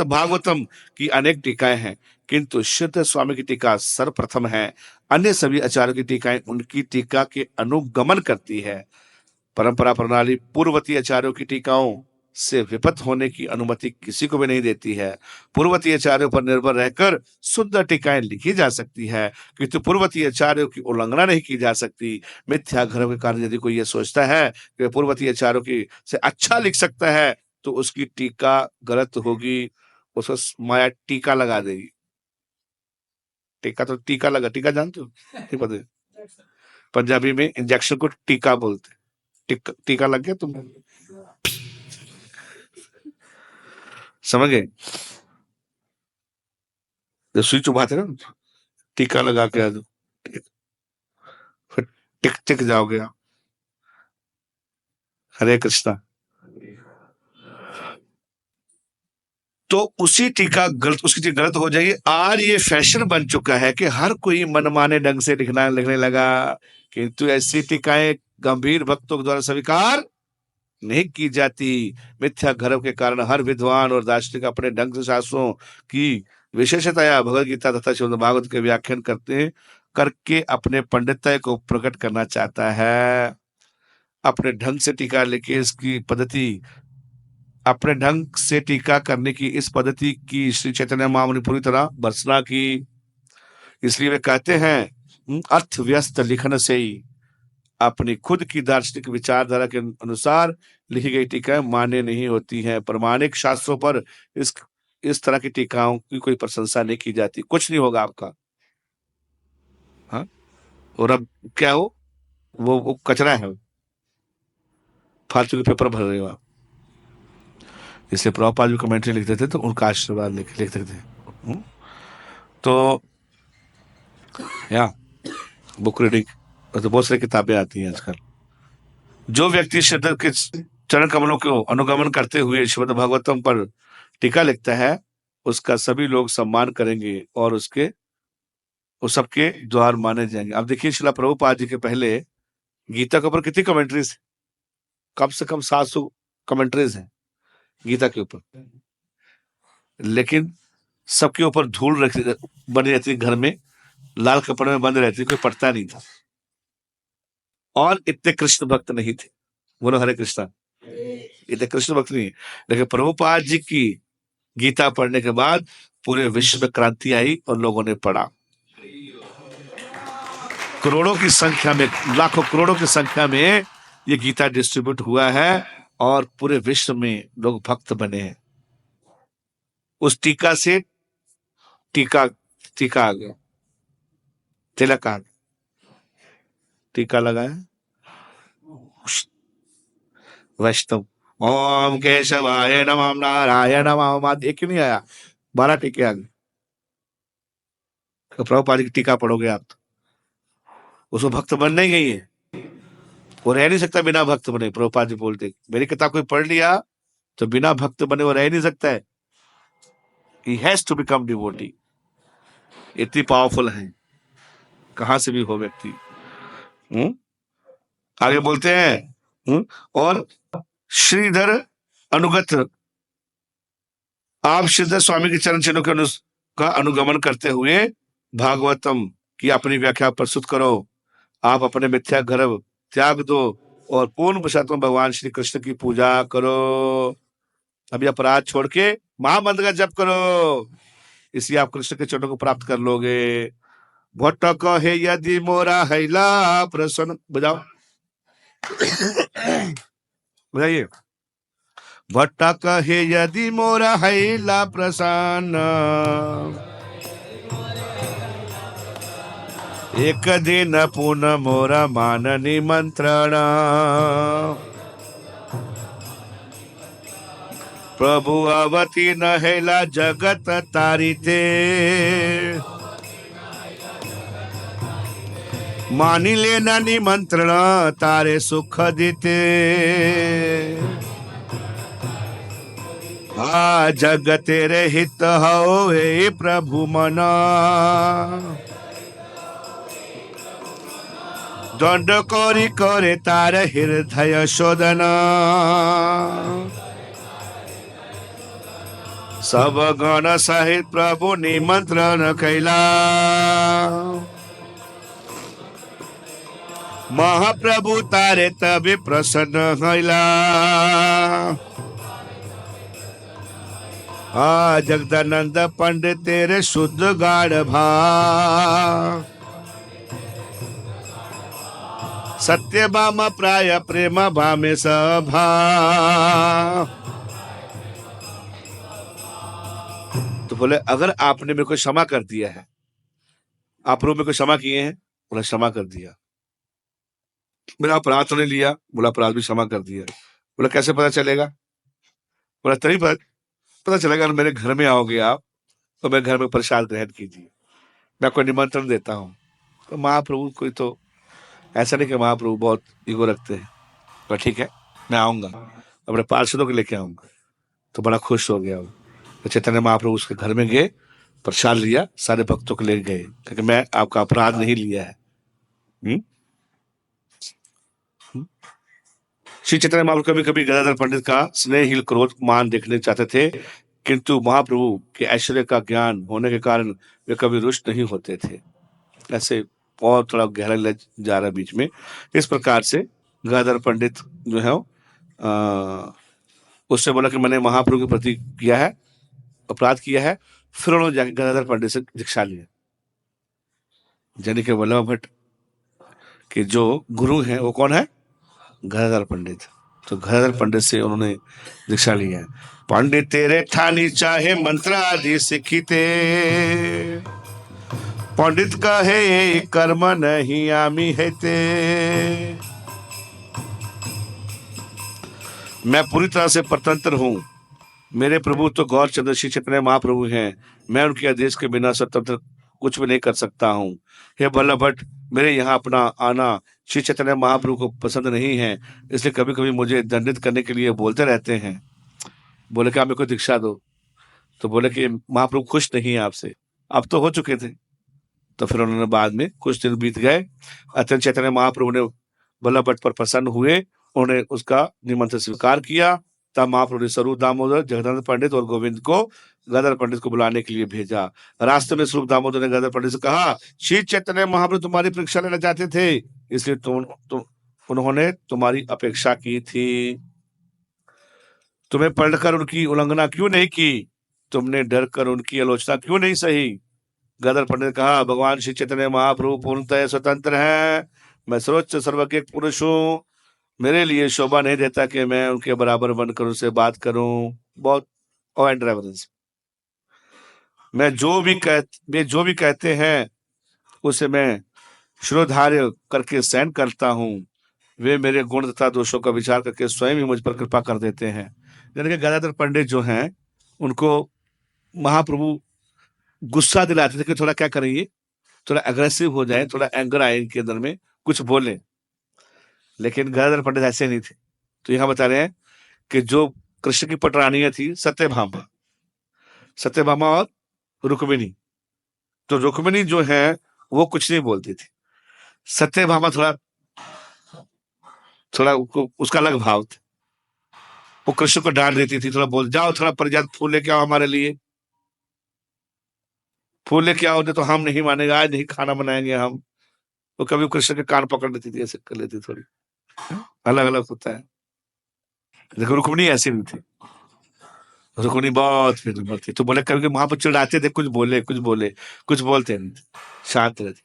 A: भागवतम की अनेक टीकाएं हैं, किंतु शुद्ध स्वामी की टीका सर्वप्रथम है। अन्य सभी आचार्यों की टीकाएं उनकी टीका के अनुगमन करती है। परंपरा प्रणाली पूर्ववर्ती आचार्यों की टीकाओं से विपत होने की अनुमति किसी को भी नहीं देती है। पूर्ववर्ती आचार्यों पर निर्भर रहकर शुद्ध टीकाएं लिखी जा सकती है, किंतु पूर्ववर्ती आचार्यों की उल्लंघना नहीं की जा सकती। मिथ्या गर्व के कारण यदि कोई यह सोचता है कि पूर्ववर्ती आचार्यों की से अच्छा लिख सकता है, तो उसकी टीका गलत होगी, उसको माया टीका लगा देगी। टीका तो टीका लगा, टीका जानते हो? नहीं पता है? पंजाबी में इंजेक्शन को टीका बोलते। टीका लग गया तुम, समझ गए? जो सुई चुभाते ना, टीका लगा के आ जाओ, फिर टिक टिक जाओगे आप। हरे कृष्णा। तो उसी टीका गलत, उसकी टीका गलत हो जाएगी। आज ये फैशन बन चुका है कि हर कोई मनमाने ढंग से लिखने लगा, किंतु ऐसी टीकाएं गंभीर भक्तों द्वारा स्वीकार नहीं की जाती। मिथ्या गर्व के कारण हर विद्वान और दार्शनिक अपने ढंग से शास्त्रों की विशेषतया भगवद गीता तथा श्रीमद् भागवत के व्याख्यान करके अपने पंडिताई को प्रकट करना चाहता है। अपने ढंग से टीका लिखे इसकी पद्धति, अपने ढंग से टीका करने की इस पद्धति की श्री चैतन्य महामुनि ने पूरी तरह भर्त्सना की। इसलिए वे कहते हैं अर्थव्यस्त लिखन से ही अपनी खुद की दार्शनिक विचारधारा के अनुसार लिखी गई टीकाएं मान्य नहीं होती हैं। प्रमाणिक शास्त्रों पर इस तरह की टीकाओं की कोई प्रशंसा नहीं की जाती। कुछ नहीं होगा आपका। हाँ, और अब क्या हो, वो कचरा है, फालतू के पेपर भर रहे हो आप। इसलिए प्रभुपाद जो कमेंट्री लिखते थे तो उनका आशीर्वाद लिखते थे। तो या बुक रीडिंग तो बहुत सारी किताबें आती हैं आजकल। जो व्यक्ति श्रीधर के चरण कमलों को अनुगमन करते हुए श्रीमद् भागवतम पर टीका लिखता है, उसका सभी लोग सम्मान करेंगे और उस सबके द्वार माने जाएंगे। अब देखिए, श्रीला प्रभुपाद जी के पहले गीता के ऊपर कितनी कमेंट्रीज, कम से कम 700 कमेंट्रीज हैं गीता के ऊपर, लेकिन सबके ऊपर धूल बनी रहती, घर में लाल कपड़े में बंद रहती, कोई पढ़ता नहीं था। और इतने कृष्ण भक्त नहीं थे। बोलो हरे कृष्णा। इतने कृष्ण भक्त नहीं, लेकिन प्रभुपाद जी की गीता पढ़ने के बाद पूरे विश्व में क्रांति आई और लोगों ने पढ़ा। करोड़ों की संख्या में, लाखों करोड़ों की संख्या में ये गीता डिस्ट्रीब्यूट हुआ है और पूरे विश्व में लोग भक्त बने हैं। उस टीका से टीका आ गया, तिलक आ गया, टीका लगाया वैष्णव। ओम केशवाय नमः नारायण नमः, एक ही नहीं आया, 12 टीके आ गए। तो प्रभुपाद की टीका पढ़ोगे आप तो उसको भक्त बनना ही नहीं है, वो रह नहीं सकता बिना भक्त बने। प्रभुपाद जी बोलते, मेरी किताब कोई पढ़ लिया तो बिना भक्त बने वो रह नहीं सकता है। He has to become devotee। इतनी पावरफुल है, कहां से भी हो व्यक्ति। आगे बोलते हैं और श्रीधर अनुगत, आप श्रीधर स्वामी के चरण चिन्हों का अनुगमन करते हुए भागवतम की अपनी व्याख्या प्रस्तुत करो। आप अपने मिथ्या गर्व त्याग दो और पूर्ण पुरुषोत्तम भगवान श्री कृष्ण की पूजा करो। अभी अपराध छोड़ के महामंत्र का जप करो, इसलिए आप कृष्ण के चरणों को प्राप्त कर लोगे। भट्ट है यदि मोरा हैला प्रसन्न, बजाओ बताइए। भट्ट कहे यदि मोरा हैला प्रसन्न, एक दिन पुनः मोरा मान निमंत्रण। प्रभु अवती नहेला जगत तारिते, मानी लेना निमंत्रण तारे सुख देते। हा जग तेरे हित हो हे प्रभु मना, दंड कोरी करे तार हृदय शोधन सब गण सहित प्रभु निमंत्रण कैला महाप्रभु तारे तभी प्रसन्न हैला जगदानंद पंडित तेरे शुद्ध गाढ़ भाव सत्यभामा प्राय प्रेम भामे सभा तो बोले अगर आपने मेरे को क्षमा कर दिया है, आप लोग मेरे को क्षमा किए हैं, बोला क्षमा कर दिया। मेरा अपराध तो नहीं लिया, बोला अपराध भी क्षमा कर दिया। बोला कैसे पता चलेगा? बोला तभी पता चलेगा मेरे घर में आओगे आप तो मैं घर में प्रसाद ग्रहण कीजिए, मैं आपको निमंत्रण देता हूँ। तो महाप्रभु कोई तो ऐसा नहीं कि महाप्रभु बहुत ईगो रखते हैं, पर ठीक है मैं आऊंगा, अपने पार्षदों को लेके आऊंगा। तो बड़ा खुश हो गया वो। तो चैतन्य महाप्रभु उसके घर में गए, प्रसाद लिया, सारे भक्तों को ले गए, क्योंकि मैं आपका अपराध नहीं लिया है। श्री चैतन्य महाप्रभु कभी कभी गदाधर पंडित का स्नेहहीन क्रोध मान देखने चाहते थे, किंतु महाप्रभु के ऐश्वर्य का ज्ञान होने के कारण वे कभी रुष्ट नहीं होते थे। ऐसे और थोड़ा गहरा ले जा रहा बीच में। इस प्रकार से गदाधर पंडित जो है उससे बोला कि मैंने महाप्रभु के प्रति किया है, अपराध किया है। फिर उन्होंने जाकर गदाधर पंडित से दीक्षा लिया। यानी कि वल्लभ भट्ट के जो गुरु हैं वो कौन है? गदाधर पंडित। तो गदाधर पंडित से उन्होंने दीक्षा ली है। पंडित तेरे ठानी चाहे मंत्र आदि सीखते, पंडित कहे कर्म नहीं आमी है ते। मैं पूरी तरह से स्वतंत्र हूँ, मेरे प्रभु तो गौर चंद्र श्री चैतन्य महाप्रभु हैं, मैं उनके आदेश के बिना स्वतंत्र कुछ भी नहीं कर सकता हूँ। हे वल्लभ भट्ट, मेरे यहाँ अपना आना श्री चैतन्य महाप्रभु को पसंद नहीं है, इसलिए कभी कभी मुझे दंडित करने के लिए बोलते रहते हैं। बोले कि आप मेरे को दीक्षा दो। तो बोले कि महाप्रभु खुश नहीं है आपसे, अब तो हो चुके थे। तो फिर उन्होंने बाद में कुछ दिन बीत गए, अत्यंत चैतन्य महाप्रभु ने वल्लभ भट्ट पर प्रसन्न हुए, उन्होंने उसका निमंत्रण स्वीकार किया। तब महाप्रभु ने स्वरूप दामोदर, जगदानंद पंडित और गोविंद को गदाधर पंडित को बुलाने के लिए भेजा। रास्ते में स्वरूप दामोदर ने गदाधर पंडित से कहा, श्री चैतन्य महाप्रभु तुम्हारी परीक्षा लेना चाहते थे, इसलिए उन्होंने तुम्हारी अपेक्षा की थी। तुम्हें पढ़कर उनकी उल्लंघना क्यों नहीं की? तुमने डर कर उनकी आलोचना क्यों नहीं सही? गदाधर पंडित ने कहा, भगवान श्री चैतन्य महाप्रभु पूर्णतः स्वतंत्र है, मैं सर्वोच्च सर्वज्ञ पुरुष हूँ, मेरे लिए शोभा नहीं देता कि मैं उनके बराबर बनकर उनसे बात करूं। बहुत एंड रेफरेंस। मैं जो भी कहते हैं उसे मैं श्रोधार्य करके सहन करता हूं। वे मेरे गुण तथा दोषों का विचार करके स्वयं ही मुझ पर कृपा कर देते हैं। यानी कि गदाधर पंडित जो हैं उनको महाप्रभु गुस्सा दिलाते थे कि थोड़ा क्या करें, ये थोड़ा अग्रेसिव हो जाए, थोड़ा एंगर आए इनके अंदर में, कुछ बोले। लेकिन गदाधर पंडित ऐसे नहीं थे। तो यहाँ बता रहे हैं कि जो कृष्ण की पटरानियां थी सत्यभामा और रुक्मिणी, तो रुक्मिणी जो है वो कुछ नहीं बोलती थी। सत्यभामा थोड़ा उसका अलग भाव था, वो कृष्ण को डांट देती थी, थोड़ा बोल जाओ, थोड़ा परिजात फूल लेके आओ हमारे लिए, फूल लेके आओ, नहीं तो हम नहीं मानेगा, आज नहीं खाना बनाएंगे हम। वो कभी कृष्ण के कान पकड़ लेती थी, ऐसे कर लेती, थोड़ी अलग अलग होता है। देखो रुक्मिणी ऐसी नहीं थी, रुक्मिणी बहुत फिर थी। तो बोले कभी वहां पर चिढ़ाते थे, कुछ बोलते नहीं थे, शांत रहते।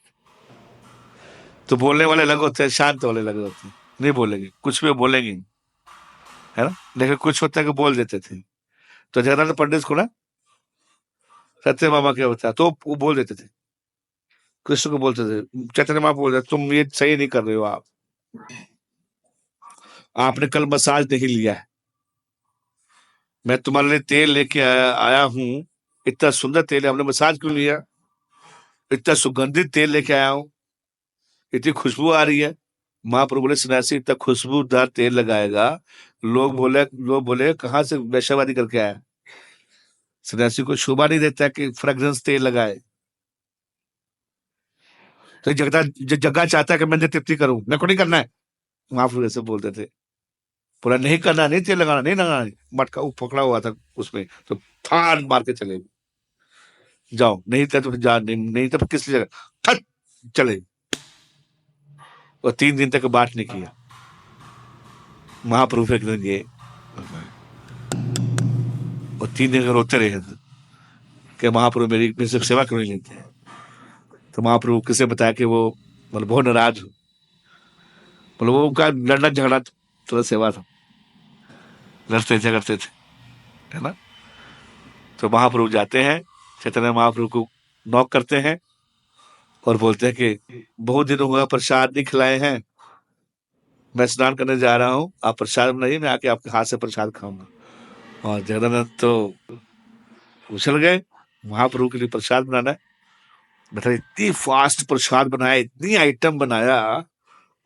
A: तो बोलने वाले अलग होते हैं, शांत वाले अलग होते हैं, नहीं बोलेंगे, कुछ भी बोलेंगे, है ना। लेकिन कुछ होता है कि बोल देते थे। तो जगन्नाथ पंडित को ना सत्य मामा क्या होता है, तो वो बोल देते थे, कृष्ण को बोलते थे, चैतन्य मामा बोल रहे तुम ये सही नहीं कर रहे हो, आपने कल मसाज नहीं लिया है, मैं तुम्हारे लिए तेल लेके आया हूँ, इतना सुंदर तेल है, हमने मसाज क्यों लिया? इतना सुगंधित तेल लेके आया हूँ, इतनी खुशबू आ रही है। महाप्रभु बोले सन्यासी इतना खुशबूदार तेल लगाएगा, लोग बोले कहाँ से वैश्यवादी करके आया। सन्यासी को शोभा नहीं देता कि फ्रेग्रेंस तेल लगाए। तो जग्गा चाहता है कि मैं तृप्ति करूं, मेरे को नहीं करना है। महाप्रभु ऐसे बोलते थे, पूरा नहीं करना, नहीं तेल लगाना, नहीं लगाना। मटका वो पकड़ा हुआ था उसमें, तो फाड़ मार के चले, जाओ, नहीं तो जा, नहीं तो किस जगह फट चले। और 3 दिन तक बात नहीं किया। महाप्रभु एक दिन ये, और 3 दिन रोते रहे कि महाप्रभु मेरी से सेवा क्यों नहीं लेते। तो महाप्रभु किसे बताया कि वो मतलब बहुत नाराज हो, मतलब वो उनका लड़ना झगड़ा थोड़ा सेवा था, लड़ते झगड़ते थे, है ना। तो महाप्रभु जाते हैं, चैतन्य महाप्रभु को नॉक करते हैं और बोलते हैं कि बहुत दिन हुआ प्रसाद नहीं खिलाए हैं, मैं स्नान करने जा रहा हूँ, आप प्रसाद बनाइए, मैं आके आपके हाथ से प्रसाद खाऊंगा। और जगन्नाथ तो उछल गए, महाप्रभु के लिए प्रसाद बनाना है। मतलब इतनी फास्ट प्रसाद बनाया, इतनी आइटम बनाया,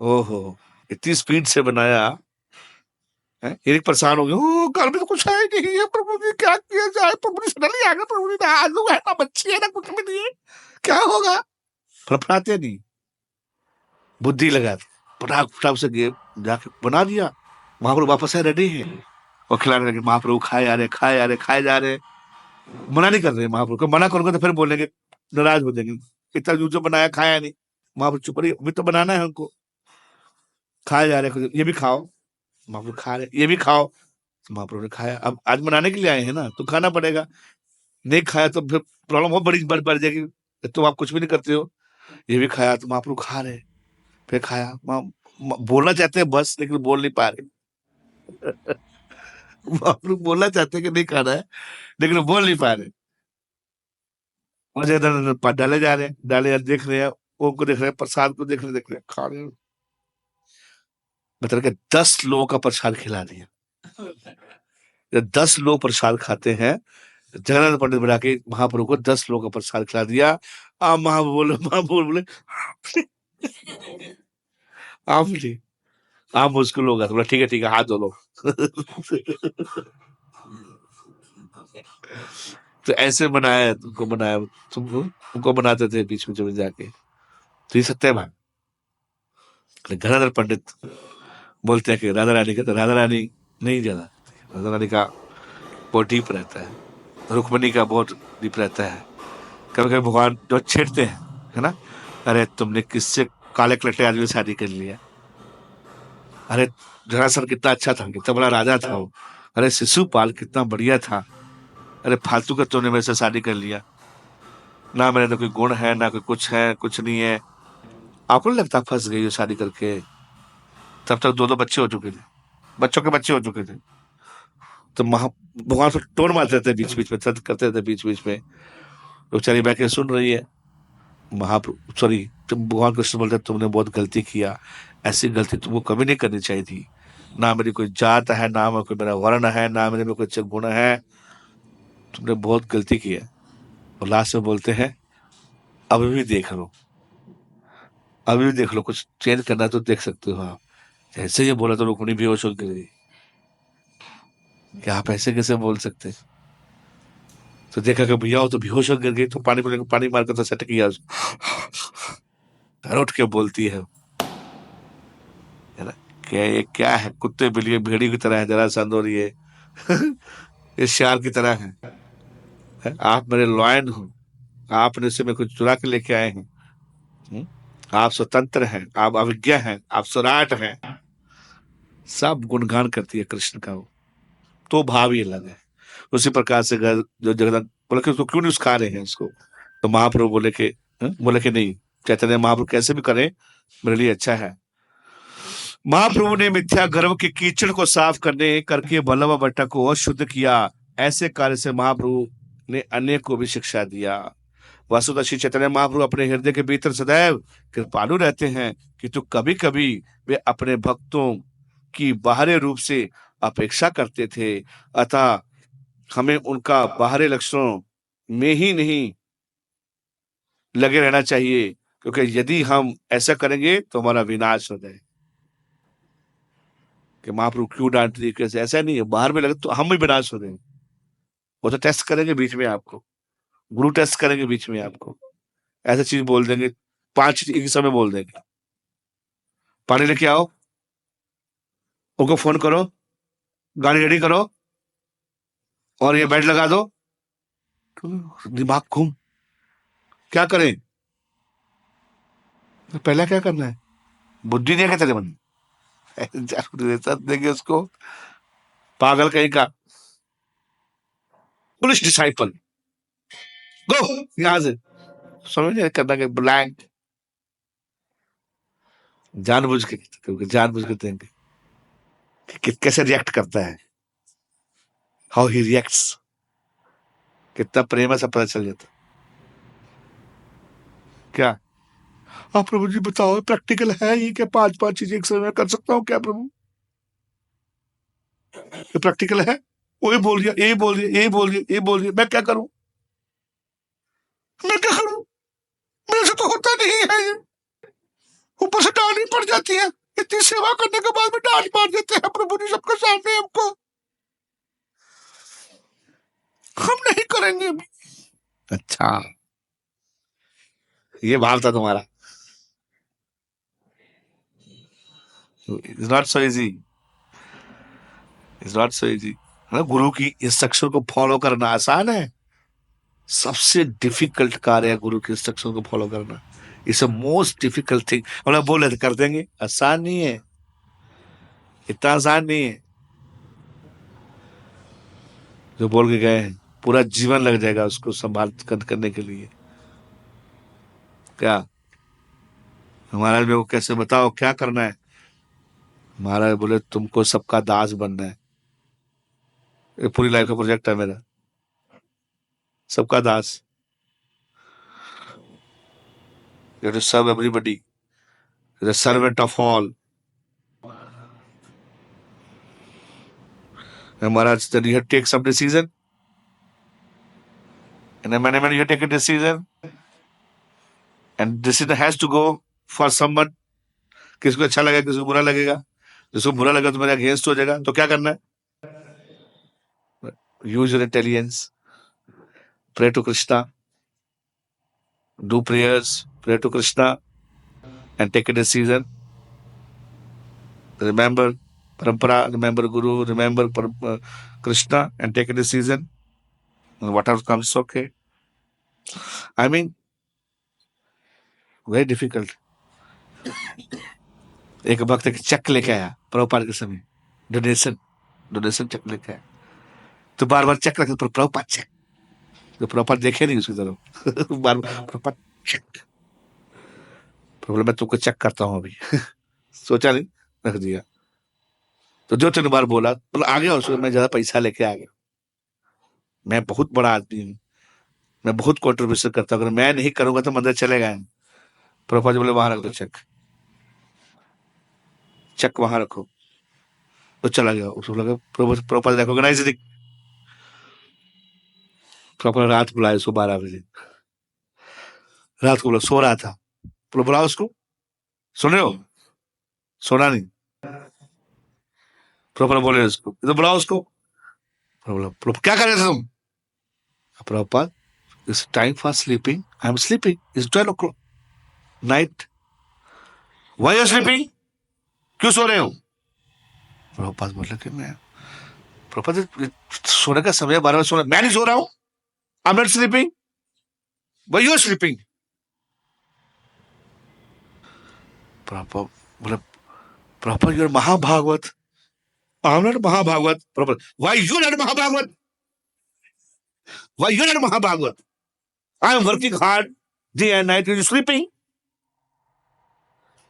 A: ओहो, इतनी स्पीड से बनाया है। एक परेशान हो गए, ओ घर में तो कुछ है नहीं है, प्रभु जी क्या किया जाए, प्रभु जी सडनली आ गए, प्रभु जी ना आलू है ना मच्छी है ना कुछ भी नहीं है, क्या होगा। फड़फड़ाते नहीं, बुद्धि लगा दी, फटाक फटाक से गए, जाके बना दिया। महाप्रभु वापस आए, रेडी है, और खिलाने लगे। महाप्रभु खाए जा रहे, खाए जा रहे, खाए जा रहे, मना नहीं कर रहे। महाप्रभु को मना करोगे तो फिर बोलेंगे, नाराज हो जाएंगे, इतना जो बनाया खाया नहीं। महाप्रभु चुप रही, अभी तो बनाना है हमको। खाए जा रहे, ये भी खाओ, महाप्रभु खा रहे, ये भी खाओ। तो महाप्रभु ने खाया, अब आज मनाने के लिए आए हैं ना, तो खाना पड़ेगा। नहीं खाया तो फिर प्रॉब्लम बहुत बड़ी बढ़ जाएगी, तो आप कुछ भी नहीं करते हो। ये भी खाया, तो महाप्रभु खा रहे, फिर खाया। बोलना चाहते हैं बस, लेकिन बोल नहीं पा रहे। महाप्रभु बोलना चाहते हैं कि नहीं खाना है, लेकिन वो बोल नहीं पा रहे। और इधर डाले जा रहे हैं, डाले देख रहे हैं, वो को देख रहे हैं, प्रसाद को देख रहे हैं, खा रहे हैं। मतलब कि 10 लोगों का प्रसाद खिला दिया। जब 10 लोग प्रसाद खाते हैं, जगन्नाथ पंडित बना के महाप्रभु को 10 लोगों का प्रसाद खिला दिया। आप महाप्रभु बोले आप बोले, आप मुश्किल होगा, बोला ठीक है हाथ धो लो। तो ऐसे बनाया, तुमको बनाया, तुमको बनाते थे बीच में जाके। तो ये सत्य है। गंगाधर पंडित बोलते हैं कि राधा रानी का, तो राधा रानी नहीं ज्यादा, राधा रानी का बहुत डीप रहता है, रुक्मणी का बहुत डीप रहता है। कभी कभी भगवान जो छेड़ते हैं, है ना, अरे तुमने किससे काले कलटे आदमी से शादी कर लिया, अरे जरासंध कितना अच्छा था, कितना बड़ा राजा था वो, अरे शिशुपाल कितना बढ़िया था, अरे फालतू का तुमने मेरे से शादी कर लिया, ना मेरे तो कोई गुण है ना कोई कुछ है, कुछ नहीं है। आपको नहीं लगता फंस गई हो शादी करके। तब तक 2 बच्चे हो चुके थे, बच्चों के बच्चे हो चुके थे। तो भगवान से टोन मारते थे बीच बीच में, सत्य करते थे बीच बीच में। बेचारी बैठ के सुन रही है, महाप्रभु सॉरी, तुम भगवान कृष्ण बोलते तुमने बहुत गलती किया, ऐसी गलती तुमको कभी नहीं करनी चाहिए थी। ना मेरी कोई जात है, ना कोई मेरा वर्ण है, ना मेरे में कोई अच्छे गुण है, तुमने बहुत गलती की है। और लास्ट में बोलते हैं, अभी भी देख लो, अभी भी देख लो, कुछ चेंज करना है तो देख सकते हो आप। जैसे ये बोला तो रुक्मिणी बेहोश हो गई। क्या आप ऐसे कैसे बोल सकते। तो देखा कि भैया वो तो बेहोश हो गिर गई, तो पानी मार कर तो सेट किया उसको। उठ के बोलती है ना, क्या ये क्या है, कुत्ते बिल्ली भेड़ी की तरह है, जरा सा अंदर ये ये शेर की तरह है, आप मेरे लॉयन हो, आपने से मेरे को चुरा के लेके आए हैं। हम्म? आप स्वतंत्र हैं, आप अभिज्ञ हैं, आप स्वराट हैं। सब गुणगान करती है कृष्ण का वो, तो भाव ही अलग है। उसी प्रकार से जो जगन्नाथ बोले कि उसको क्यों नहीं खा रहे हैं इसको। तो महाप्रभु बोले कि बोले कि नहीं, चैतन्य महाप्रभु कैसे भी करें मेरे लिए अच्छा है। महाप्रभु ने मिथ्या गर्व के कीचड़ को साफ करने करके बल्लभ भट्टा को शुद्ध किया। ऐसे कार्य से महाप्रभु ने अन्य को भी शिक्षा दिया। वसुधा श्री चैतन्य महाप्रभु अपने हृदय के भीतर सदैव कृपालु रहते हैं, किंतु कभी कभी वे अपने भक्तों की बाहरी रूप से अपेक्षा करते थे। अतः हमें उनका बाहरी लक्षणों में ही नहीं लगे रहना चाहिए, क्योंकि यदि हम ऐसा करेंगे तो हमारा विनाश हो जाए। कि महाप्रभु क्यों डांट रही, कैसे, ऐसा नहीं है, बाहर में लगे तो हम भी विनाश हो रहे हैं। वो तो टेस्ट करेंगे बीच में आपको, गुरु टेस्ट करेंगे बीच में आपको, ऐसा चीज बोल देंगे 5 एक ही समय बोल देंगे, पानी लेके आओ, उनको फोन करो, गाड़ी रेडी करो, और ये बेड लगा दो। तो दिमाग घूम, क्या करें, तो पहला क्या करना है, बुद्धि नहीं है क्या तेरे मन में? जरूर देंगे उसको, पागल कहीं का, पुलिस डिसाइपल, गो यहां से, समझ नहीं करना कि ब्लैंक, जानबूझ के, क्योंकि जानबूझ के देंगे कि कैसे रिएक्ट करता है, हाउ ही रिएक्ट्स, कितना प्रेम है सब पता चल जाता। क्या, हाँ प्रभु जी बताओ, प्रैक्टिकल है ये क्या, 5 चीजें एक समय में कर सकता हूँ क्या प्रभु, ये प्रैक्टिकल है? वो ये बोल दिया, ये बोल दिया, ये बोल दिया, ये बोल दिया, मैं क्या करूं, मैं क्या करूं, मेरे से तो होता नहीं है ये, ऊपर से डांट भी पड़ जाती है, इतनी सेवा करने के बाद में डांट मार देते हैं प्रभु जी सबके सामने हमको, हम नहीं करेंगे अभी। अच्छा, ये भाव था तुम्हारा, it's not so easy, it's not so easy. गुरु की इंस्ट्रक्शन को फॉलो करना आसान है, सबसे डिफिकल्ट कार्य है गुरु की इंस्ट्रक्शन को फॉलो करना, it's a most difficult thing. हम लोग बोले कर देंगे, आसान नहीं है, इतना आसान नहीं है, जो बोल के गए हैं पूरा जीवन लग जाएगा उसको संभाल करने के लिए। क्या, महाराज मेरे को कैसे बताओ क्या करना है, महाराज बोले तुमको सबका दास बनना है, ये पूरी लाइफ का प्रोजेक्ट है मेरा, सबका दास, you have to serve everybody, the servant of all. And Maharaj, then you have to take some decision, and then whenever you take a decision, and decision has to go for someone, किसको अच्छा लगेगा किसको बुरा लगेगा, जिसको बुरा लगेगा तो मेरे अगेंस्ट हो जाएगा, तो क्या करना है, use your intelligence, pray to Krishna, do prayers, pray to Krishna, and take a decision. Remember parampara, remember Guru, remember Krishna, and take a decision. And whatever comes, okay. I mean, very difficult. एक भक्त एक check लेके आया प्रभुपाद के समय, donation, donation check लेके आया, तो बार बार चेक रखे, प्रभुपाद चेक, तो प्रभुपाद देखे नहीं उसकी तरफ, बार बार प्रभुपाद चेक, प्रॉब्लम मैं तुमको चेक करता हूँ अभी, सोचा नहीं, रख दिया, तो जो 3 बार बोला मतलब आ गया उसको, मैं ज्यादा पैसा लेके आ गया, मैं बहुत बड़ा आदमी हूँ, मैं बहुत कॉन्ट्रीब्यूशन करता हूँ, अगर मैं नहीं करूंगा तो मंदिर चलेगा। प्रभुपाद जी बोले वहां रख दो चेक, चेक वहां रखो, तो चला गया, उसको लगा प्रभुपाद रिकॉग्नाइज, प्रॉपर रात बुलाया उसको 12 बजे, रात को बोला सो रहा था, बुलाओ उसको, सुन रहे हो, सोना नहीं, प्रॉपर बोले उसको, तो बुलाओ उसको, क्या कर रहे थे तुम, Prabhupada it's time for sleeping, I am sleeping, it's 12 o'clock night, why are sleeping, क्यों सो रहे हो, प्रभुपाद बोले कि मैं, प्रभुपाद सोने का समय 12 बजे सोना, मैं नहीं सो रहा हूं, I am not sleeping, why you are sleeping, Prabhupada बोले, Prabhupada you are mahabhagavat, I am not mahabhagavat, Prabhupada why you are not mahabhagavat, why you are not mahabhagavat, I am working hard day and night, you sleeping,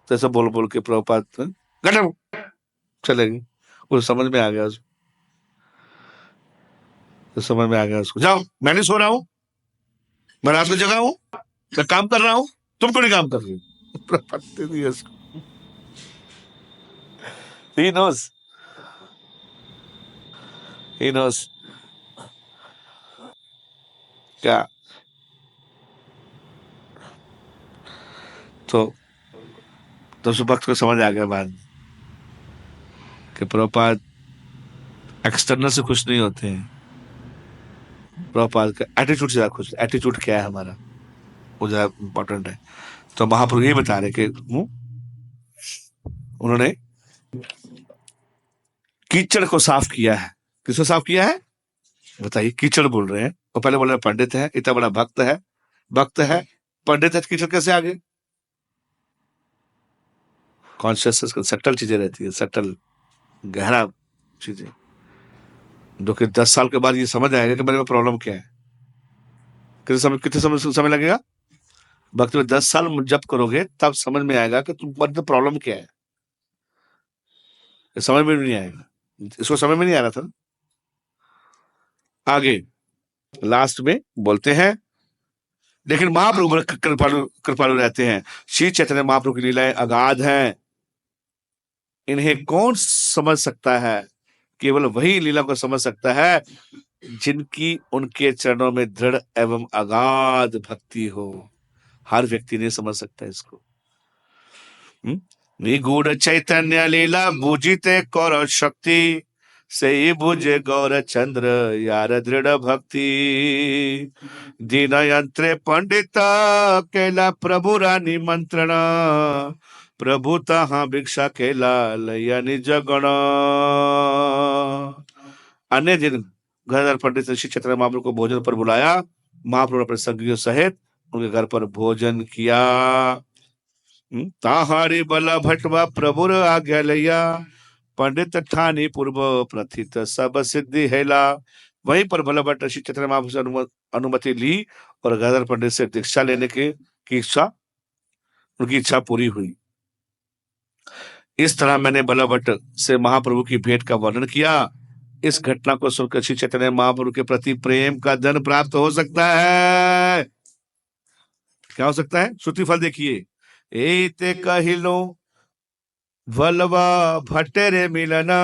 A: तो ऐसा बोल बोल के प्रभुपाद गटम चलेगी, उसको समझ में आ गया, उसको तो समझ में आ गया उसको, जाओ मैं नहीं सो रहा हूं, मैं रात को जगा हूं, मैं काम कर रहा हूं, तुम क्यों नहीं काम कर रही हो, प्रभुपाद दे दिया उसको, he knows, he knows, क्या, तो उस वक्त को समझ आ गया बाद कि प्रभुपाद एक्सटर्नल से खुश नहीं होते हैं, प्रभुपाद का एटीट्यूड से खुश, एटीट्यूड क्या है हमारा वो ज्यादा इंपॉर्टेंट है। तो महाप्रभु ये बता रहे कि उन्होंने कीचड़ को साफ किया है। किसको साफ किया है बताइए? कीचड़ बोल रहे हैं, और पहले बोल रहे पंडित है, इतना बड़ा भक्त है, भक्त है, पंडित है, कीचड़ कैसे आ गए? कॉन्शियसनेस का सटल चीजें रहती है, सटल गहरा चीजें, जो कि 10 साल के बाद ये समझ आएगा कि मेरे में प्रॉब्लम क्या है। कितने समय लगेगा? भक्ति में 10 साल जब करोगे तब समझ में आएगा कि तुम्हारी प्रॉब्लम क्या है। समझ में नहीं आएगा, इसको समझ में नहीं आ रहा था। आगे लास्ट में बोलते हैं, लेकिन महाप्रभु कृपालु कृपालु रहते हैं। श्री चैतन्य महाप्रभु की लीलाएं अगाध हैं, इन्हें कौन समझ सकता है? केवल वही लीला को समझ सकता है जिनकी उनके चरणों में दृढ़ एवं अगाध भक्ति हो। हर व्यक्ति नहीं समझ सकता इसको। निगूढ़ चैतन्य लीला बूझिते कौर शक्ति, से बुझे गौर चंद्र यार दृढ़ भक्ति। दीन यंत्रे पंडित केला प्रभु रानी मंत्रण, प्रभु तहा भिक्षा केला लया निज गण। अन्य दिन गदाधर पंडित श्री चैतन्य महाप्रभु को भोजन पर बुलाया। महाप्रभु अपने संगियों सहित उनके घर पर भोजन किया। ताहारी बला भटवा प्रभुर आज्ञा लैया, पंडित ठानी पूर्व प्रथित सब सिद्धि हेला। वहीं पर बला भट्ट श्री चैतन्य महाप्रभु से अनुमति ली और गदाधर पंडित से दीक्षा लेने की इच्छा, उनकी इच्छा पूरी हुई। इस तरह मैंने बला भट्ट से महाप्रभु की भेंट का वर्णन किया। इस घटना को सुनकर श्री चैतन्य महाप्रभु के प्रति प्रेम का धन प्राप्त हो सकता है। क्या हो सकता है? श्रुति फल देखिए। एते कहिलो वल्लभा भट्टेरे मिलना,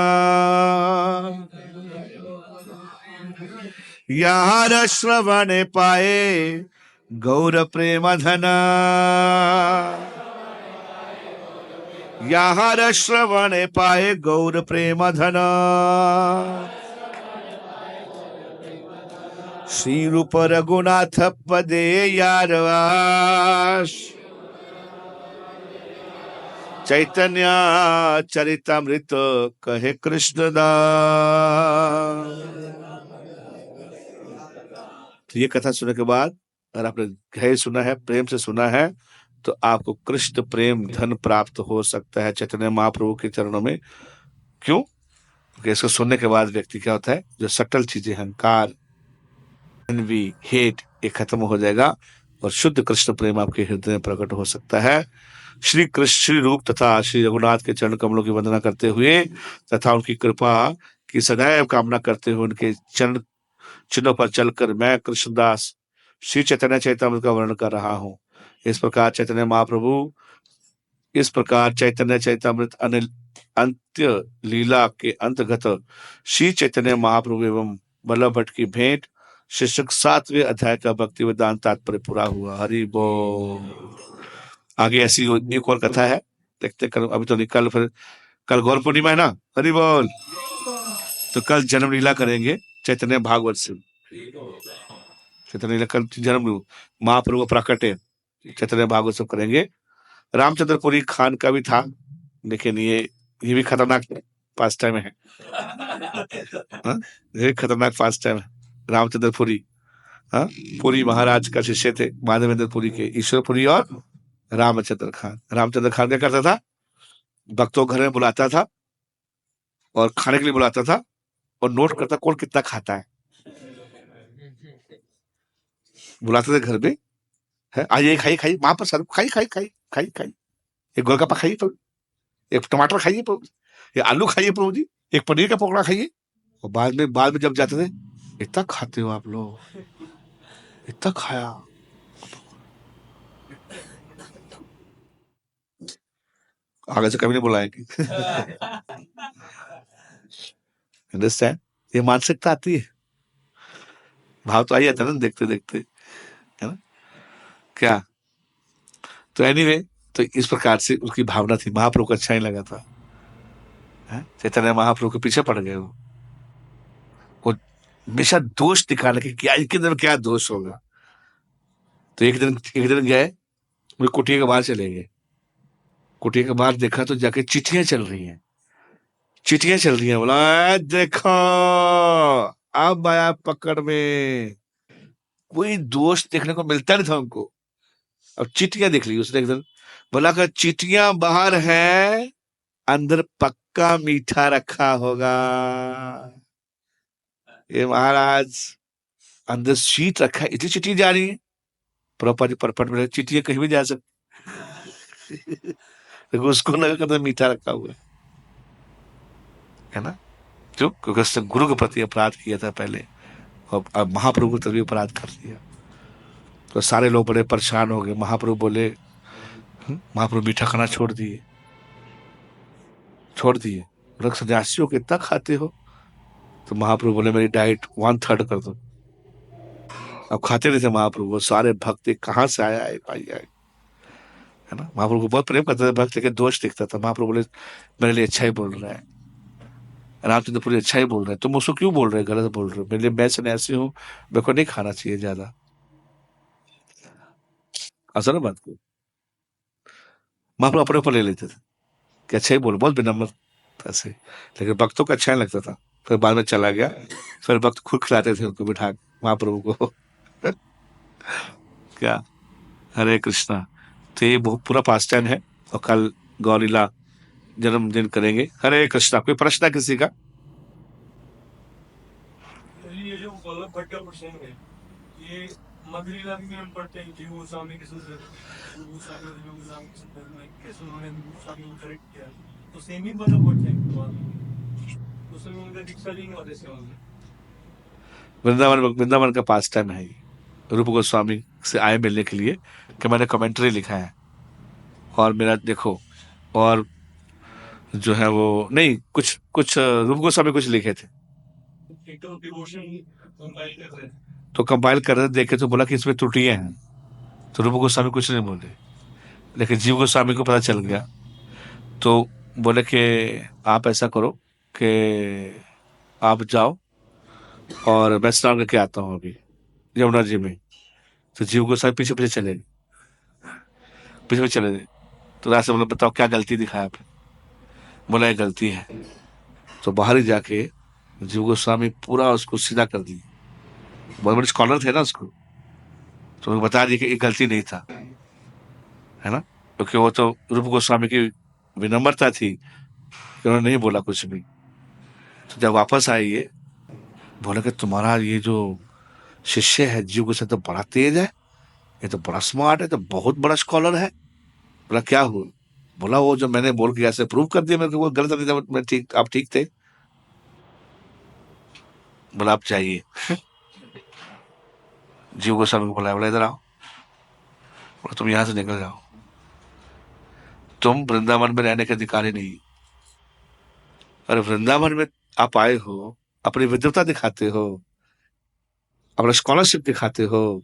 A: यार श्रवण पाए गौर प्रेम धना। यार श्रवण पाए गौर प्रेम धना, श्री रूप रघुनाथ पदे यारवास। चैतन्य चरितमृत कहे कृष्णदास। तो ये कथा सुनने के बाद अगर आपने गहरे सुना है, प्रेम से सुना है, तो आपको कृष्ण प्रेम धन प्राप्त हो सकता है चैतन्य महाप्रभु के चरणों में। क्यों? क्योंकि इसको सुनने के बाद व्यक्ति क्या होता है, जो सटल चीजें, अहंकार, एनवी, हेट, ये खत्म हो जाएगा और शुद्ध कृष्ण प्रेम आपके हृदय में प्रकट हो सकता है। श्री कृष्ण श्री रूप तथा श्री रघुनाथ के चरण कमलों की वंदना करते हुए तथा उनकी कृपा की सदैव कामना करते हुए उनके चरण चिन्हों पर चलकर मैं कृष्णदास श्री चैतन्य चैतन्य का वर्णन कर रहा हूँ। इस प्रकार चैतन्य चैतन्यमृत अंत्य लीला के अंतर्गत श्री चैतन्य महाप्रभु एवं बल्लभ भट्ट की भेंट शीर्षक 7वें अध्याय का भक्ति वेदांत तात्पर्य पूरा हुआ। हरि बोल। आगे ऐसी एक और कथा है, देखते कल, अभी तो निकल, फिर कल गौर पूर्णिमा है ना। हरि बोल। तो कल जन्म लीला करेंगे चैतन्य भागवत से। चैतन्य लीला कल जन्म महाप्रभु प्रकट है, चैतन्य भागवत सब करेंगे। रामचंद्रपुरी खान का भी था, लेकिन ये भी खतरनाक पास टाइम है। ये खतरनाक पास टाइम है। रामचंद्रपुरी पुरी महाराज का शिष्य थे, माधवेंद्रपुरी के, ईश्वरपुरी और रामचंद्र खान। रामचंद्र खान क्या करता था? भक्तों घर में बुलाता था और खाने के लिए बुलाता था और नोट करता कौन कितना खाता है। बुलाते थे घर में, है आइए खाइए खाइए, वहां पर सर खाइए खाइए खाइए खाइए खाइए, एक गोलगप्पा खाइए प्रभु, एक टमाटर खाइए प्रभु, एक आलू खाइए प्रभु जी, एक पनीर का पकौड़ा खाइए। और बाद में जब जाते थे, इतना खाते हो आप लोग, इतना खाया। आगे से कभी नहीं बुलाएंगे। अंडरस्टैंड? ये मानसिकता आती है, भाव तो आई जाता है ना देखते देखते, है ना क्या? तो एनीवे, तो इस प्रकार से उसकी भावना थी। महाप्रभु को अच्छा ही लगा था। चैतन्य महाप्रभु के पीछे पड़ गए वो हमेशा दोष दिखाने के, क्या इनके अंदर क्या दोष होगा। तो एक दिन गए वे कुटिया के बाहर चले गए। कुटिया के बाहर देखा तो जाके चिट्ठियां चल रही हैं, चिट्ठियां चल रही हैं। बोला, "ए, देखो अब आया पकड़ में।" कोई दोस्त देखने को मिलता नहीं था उनको। अब चिट्ठियां देख ली उसने एकदम। बोला कि चिट्ठियां बाहर है, अंदर पक्का मीठा रखा होगा। ये महाराज, अंदर शीट रखा है, इतनी चिट्ठी जा रही है। प्रॉपर्टी परपट में चिट्ठियां कहीं भी जा सकती। देखो उसको लगा कि अंदर मीठा रखा हुआ है ना। क्यों? क्योंकि उसने गुरु के प्रति अपराध किया था पहले, और अब महाप्रभु के प्रति अपराध कर दिया। तो सारे लोग बड़े परेशान हो गए। महाप्रभु बोले, महाप्रभु मीठा खाना छोड़ दिए, छोड़ दिए। बोला, सन्यासियों को इतना खाते हो? तो महाप्रभु बोले, मेरी डाइट 1/3 कर दो। अब खाते नहीं थे महाप्रभु। वो सारे भक्त कहाँ से आया है भाई आए, है ना। महाप्रभु को बहुत प्रेम करते थे भक्त, लेकिन दोष दिखता था। महाप्रभु बोले, मेरे लिए अच्छा ही बोल रहा है, रामचंद्र पूरी अच्छा ही बोल रहे हैं, तुम उसको क्यों बोल रहे हो, गलत बोल रहे हो। मेरे लिए, मैं सन्यासी हूँ, मेरे को नहीं खाना चाहिए ज्यादा। असर बात को महाप्रभु अपने ऊपर ले लेते थे कि अच्छा ही बोल, बहुत विनम्र ऐसे। लेकिन भक्तों को अच्छा नहीं लगता था। फिर बाद में चला गया। फिर भक्त खुद खिलाते थे उनको बिठा के, महाप्रभु को। क्या, हरे कृष्णा। तो ये बहुत पूरा पास टाइम है। और कल गौरीला जन्मदिन करेंगे। हरे कृष्णा। कोई प्रश्न है किसी का?
B: ये जो वल्लभ भट्ट का प्रसंग है, ये मधुलीला में हम पढ़ते हैं कि गोस्वामी के संदर्भ में, गोस्वामी और जीव गोस्वामी के संदर्भ में कैसे उन्होंने गोस्वामी को करेक्ट किया, तो सेम ही वल्लभ भट्ट है तो उसमें उनका दीक्षा ली नहीं होते सेवा में।
A: वृंदावन का पास टाइम है ये। रूप गोस्वामी से आए मिलने के लिए कि मैंने कमेंट्री लिखा है, और मेरा देखो, और जो है वो नहीं, कुछ कुछ रूप गोस्वामी कुछ लिखे थे,
B: एक तो डिवोशन कंपाइल कर रहे थे।
A: तो कंपाइल कर रहे देखे तो बोला कि इसमें त्रुटियां हैं। तो रूप गोस्वामी कुछ नहीं बोले, लेकिन जीव गोस्वामी को पता चल गया। तो बोले कि आप ऐसा करो कि आप जाओ, और मैं स्नान करके आता हूँ अभी यमुना जी में। तो जीव गोस्वामी पीछे पीछे चले गए, पीछे पीछे चले गए। तो रास्ते बोले, बताओ क्या गलती दिखाया आपने। बोला, ये गलती है। तो बाहर ही जाके जीव गोस्वामी पूरा उसको सीधा कर दी। बहुत बड़े स्कॉलर थे ना उसको, तो उनको बता दिया कि ये गलती नहीं था, है ना। क्योंकि वो तो रूप गोस्वामी की विनम्रता थी कि उन्होंने नहीं बोला कुछ भी। तो जब वापस आए ये, बोला कि तुम्हारा ये जो शिष्य है जीव गोस्वामी तो बड़ा तेज है, ये तो बड़ा स्मार्ट है, तो बहुत बड़ा स्कॉलर है। बोला, क्या हुआ? बोला, वो जो मैंने बोल के ऐसे प्रूव कर दिया मेरे को, वो गलत नहीं था, मैं ठीक, आप ठीक थे। बोला, आप चाहिए। जीव गोस्वामी को बुलाया, बोला, इधर आओ। बोला, तुम यहां से निकल जाओ, तुम वृंदावन में रहने के अधिकारी नहीं। अरे वृंदावन में आप आए हो, अपनी विद्वता दिखाते हो, अपना स्कॉलरशिप दिखाते हो।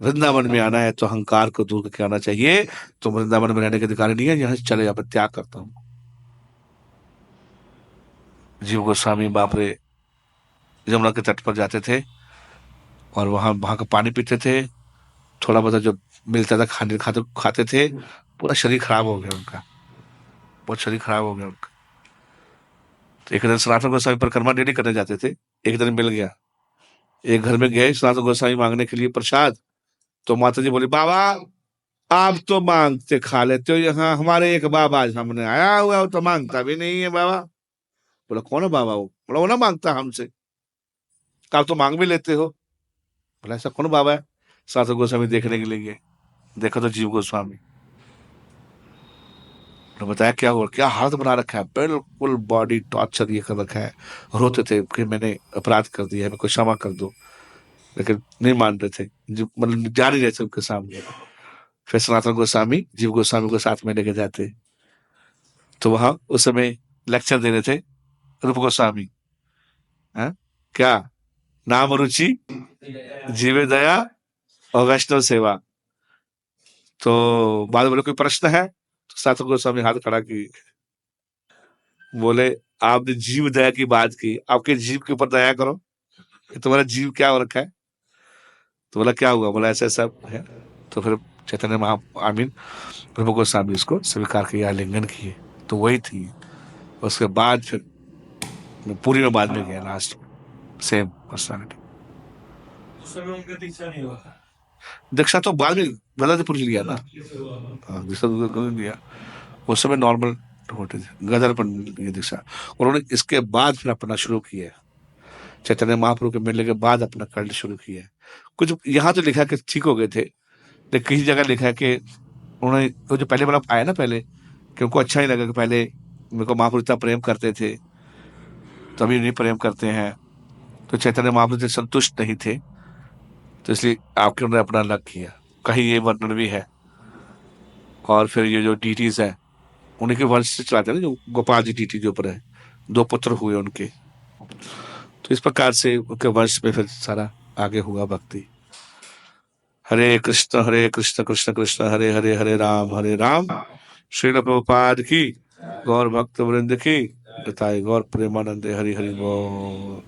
A: वृंदावन में आना है तो अहंकार को दूर करके आना चाहिए। तो वृंदावन में रहने के अधिकारी नहीं है, यहाँ से चले जाओ, मैं त्याग करता हूँ। जीव गोस्वामी बाप रे, यमुना के तट पर जाते थे, और वहां वहां का पानी पीते थे। थोड़ा बहुत जो मिलता था खाने खाते खाते थे। पूरा शरीर खराब हो गया उनका, बहुत शरीर खराब हो गया उनका। तो एक दिन सनातन गोस्वामी परिक्रमा डेली करने जाते थे। एक दिन मिल गया, एक घर में गए सनातन गोस्वामी मांगने के लिए प्रसाद। तो माता जी बोली, बाबा आप तो मांगते खा लेते हो, यहाँ हमारे एक बाबा सामने आया हुआ है, वो तो मांगता भी नहीं है बाबा। बोला, कौन है बाबा? वो बोला, वो ना मांगता हमसे। कहा, आप तो मांग भी लेते हो। बोला, ऐसा कौन बाबा है? सनातन गोस्वामी देखने के लिए गए, देखो तो जीव गोस्वामी। उन्होंने बताया क्या हुआ, क्या हालत बना रखा है, बिल्कुल बॉडी टॉर्चर ये कर रखा है। रोते थे कि मैंने अपराध कर दिया है, मेरे को क्षमा कर दो। लेकिन नहीं मान रहे थे, मतलब जा नहीं रहे थे उनके सामने। फिर सनातन गोस्वामी जीव गोस्वामी को साथ में लेके जाते। तो वहां उस समय लेक्चर दे रहे थे रूप गोस्वामी। हाँ? क्या नाम रुचि, जीवे दया और वैष्णव सेवा। तो बाद में बोले, कोई प्रश्न है? तो सनातन गोस्वामी हाथ खड़ा की, बोले, आपने जीव दया की बात की, आपके जीव के ऊपर दया करो। ये तुम्हारा जीव क्या हो रखा है? तो बोला, क्या हुआ? बोला, ऐसा ऐसा है। तो फिर चैतन्य महा आई मीन प्रभु गोस्वामी उसको स्वीकार किया, आलिंगन किए, तो वही थी। उसके बाद फिर मैं पूरी में बाद में गया लास्ट, सेम पर्सनालिटी।
B: उस समय उनका दीक्षा नहीं हुआ था।
A: दीक्षा तो बाद में गदरपुर लिया ना। हाँ, दीक्षा तो गदर लिया, उस समय नॉर्मल होते थे, गदर पर लिए दीक्षा। उन्होंने इसके बाद फिर अपना शुरू किया, चैतन्य महाप्रभु के मिलने के बाद अपना कल्ट शुरू किया। कुछ यहाँ तो लिखा कि ठीक हो गए थे, लेकिन किसी जगह लिखा है कि उन्होंने वो जो पहले वाला आया ना पहले, कि उनको अच्छा नहीं लगा कि पहले मेरे को महाप्रभु इतना प्रेम करते थे, तो अभी नहीं प्रेम करते हैं, तो चैतन्य महाप्रभु से संतुष्ट नहीं थे, तो इसलिए आपके उन्होंने अपना अलग किया। कहीं ये वर्णन भी है। और फिर ये जो डीटीज है, उन्हीं के वंश से चलाते हैं ना, जो गोपाल जी डीटी के ऊपर है, 2 पुत्र हुए उनके, तो इस प्रकार से उनके वंश में फिर सारा आगे हुआ भक्ति। हरे कृष्ण कृष्ण कृष्ण हरे हरे, हरे राम, श्रील प्रभुपाद की, गौर भक्त वृंद की, बताए गौर प्रेमानंद, हरि हरि बोल।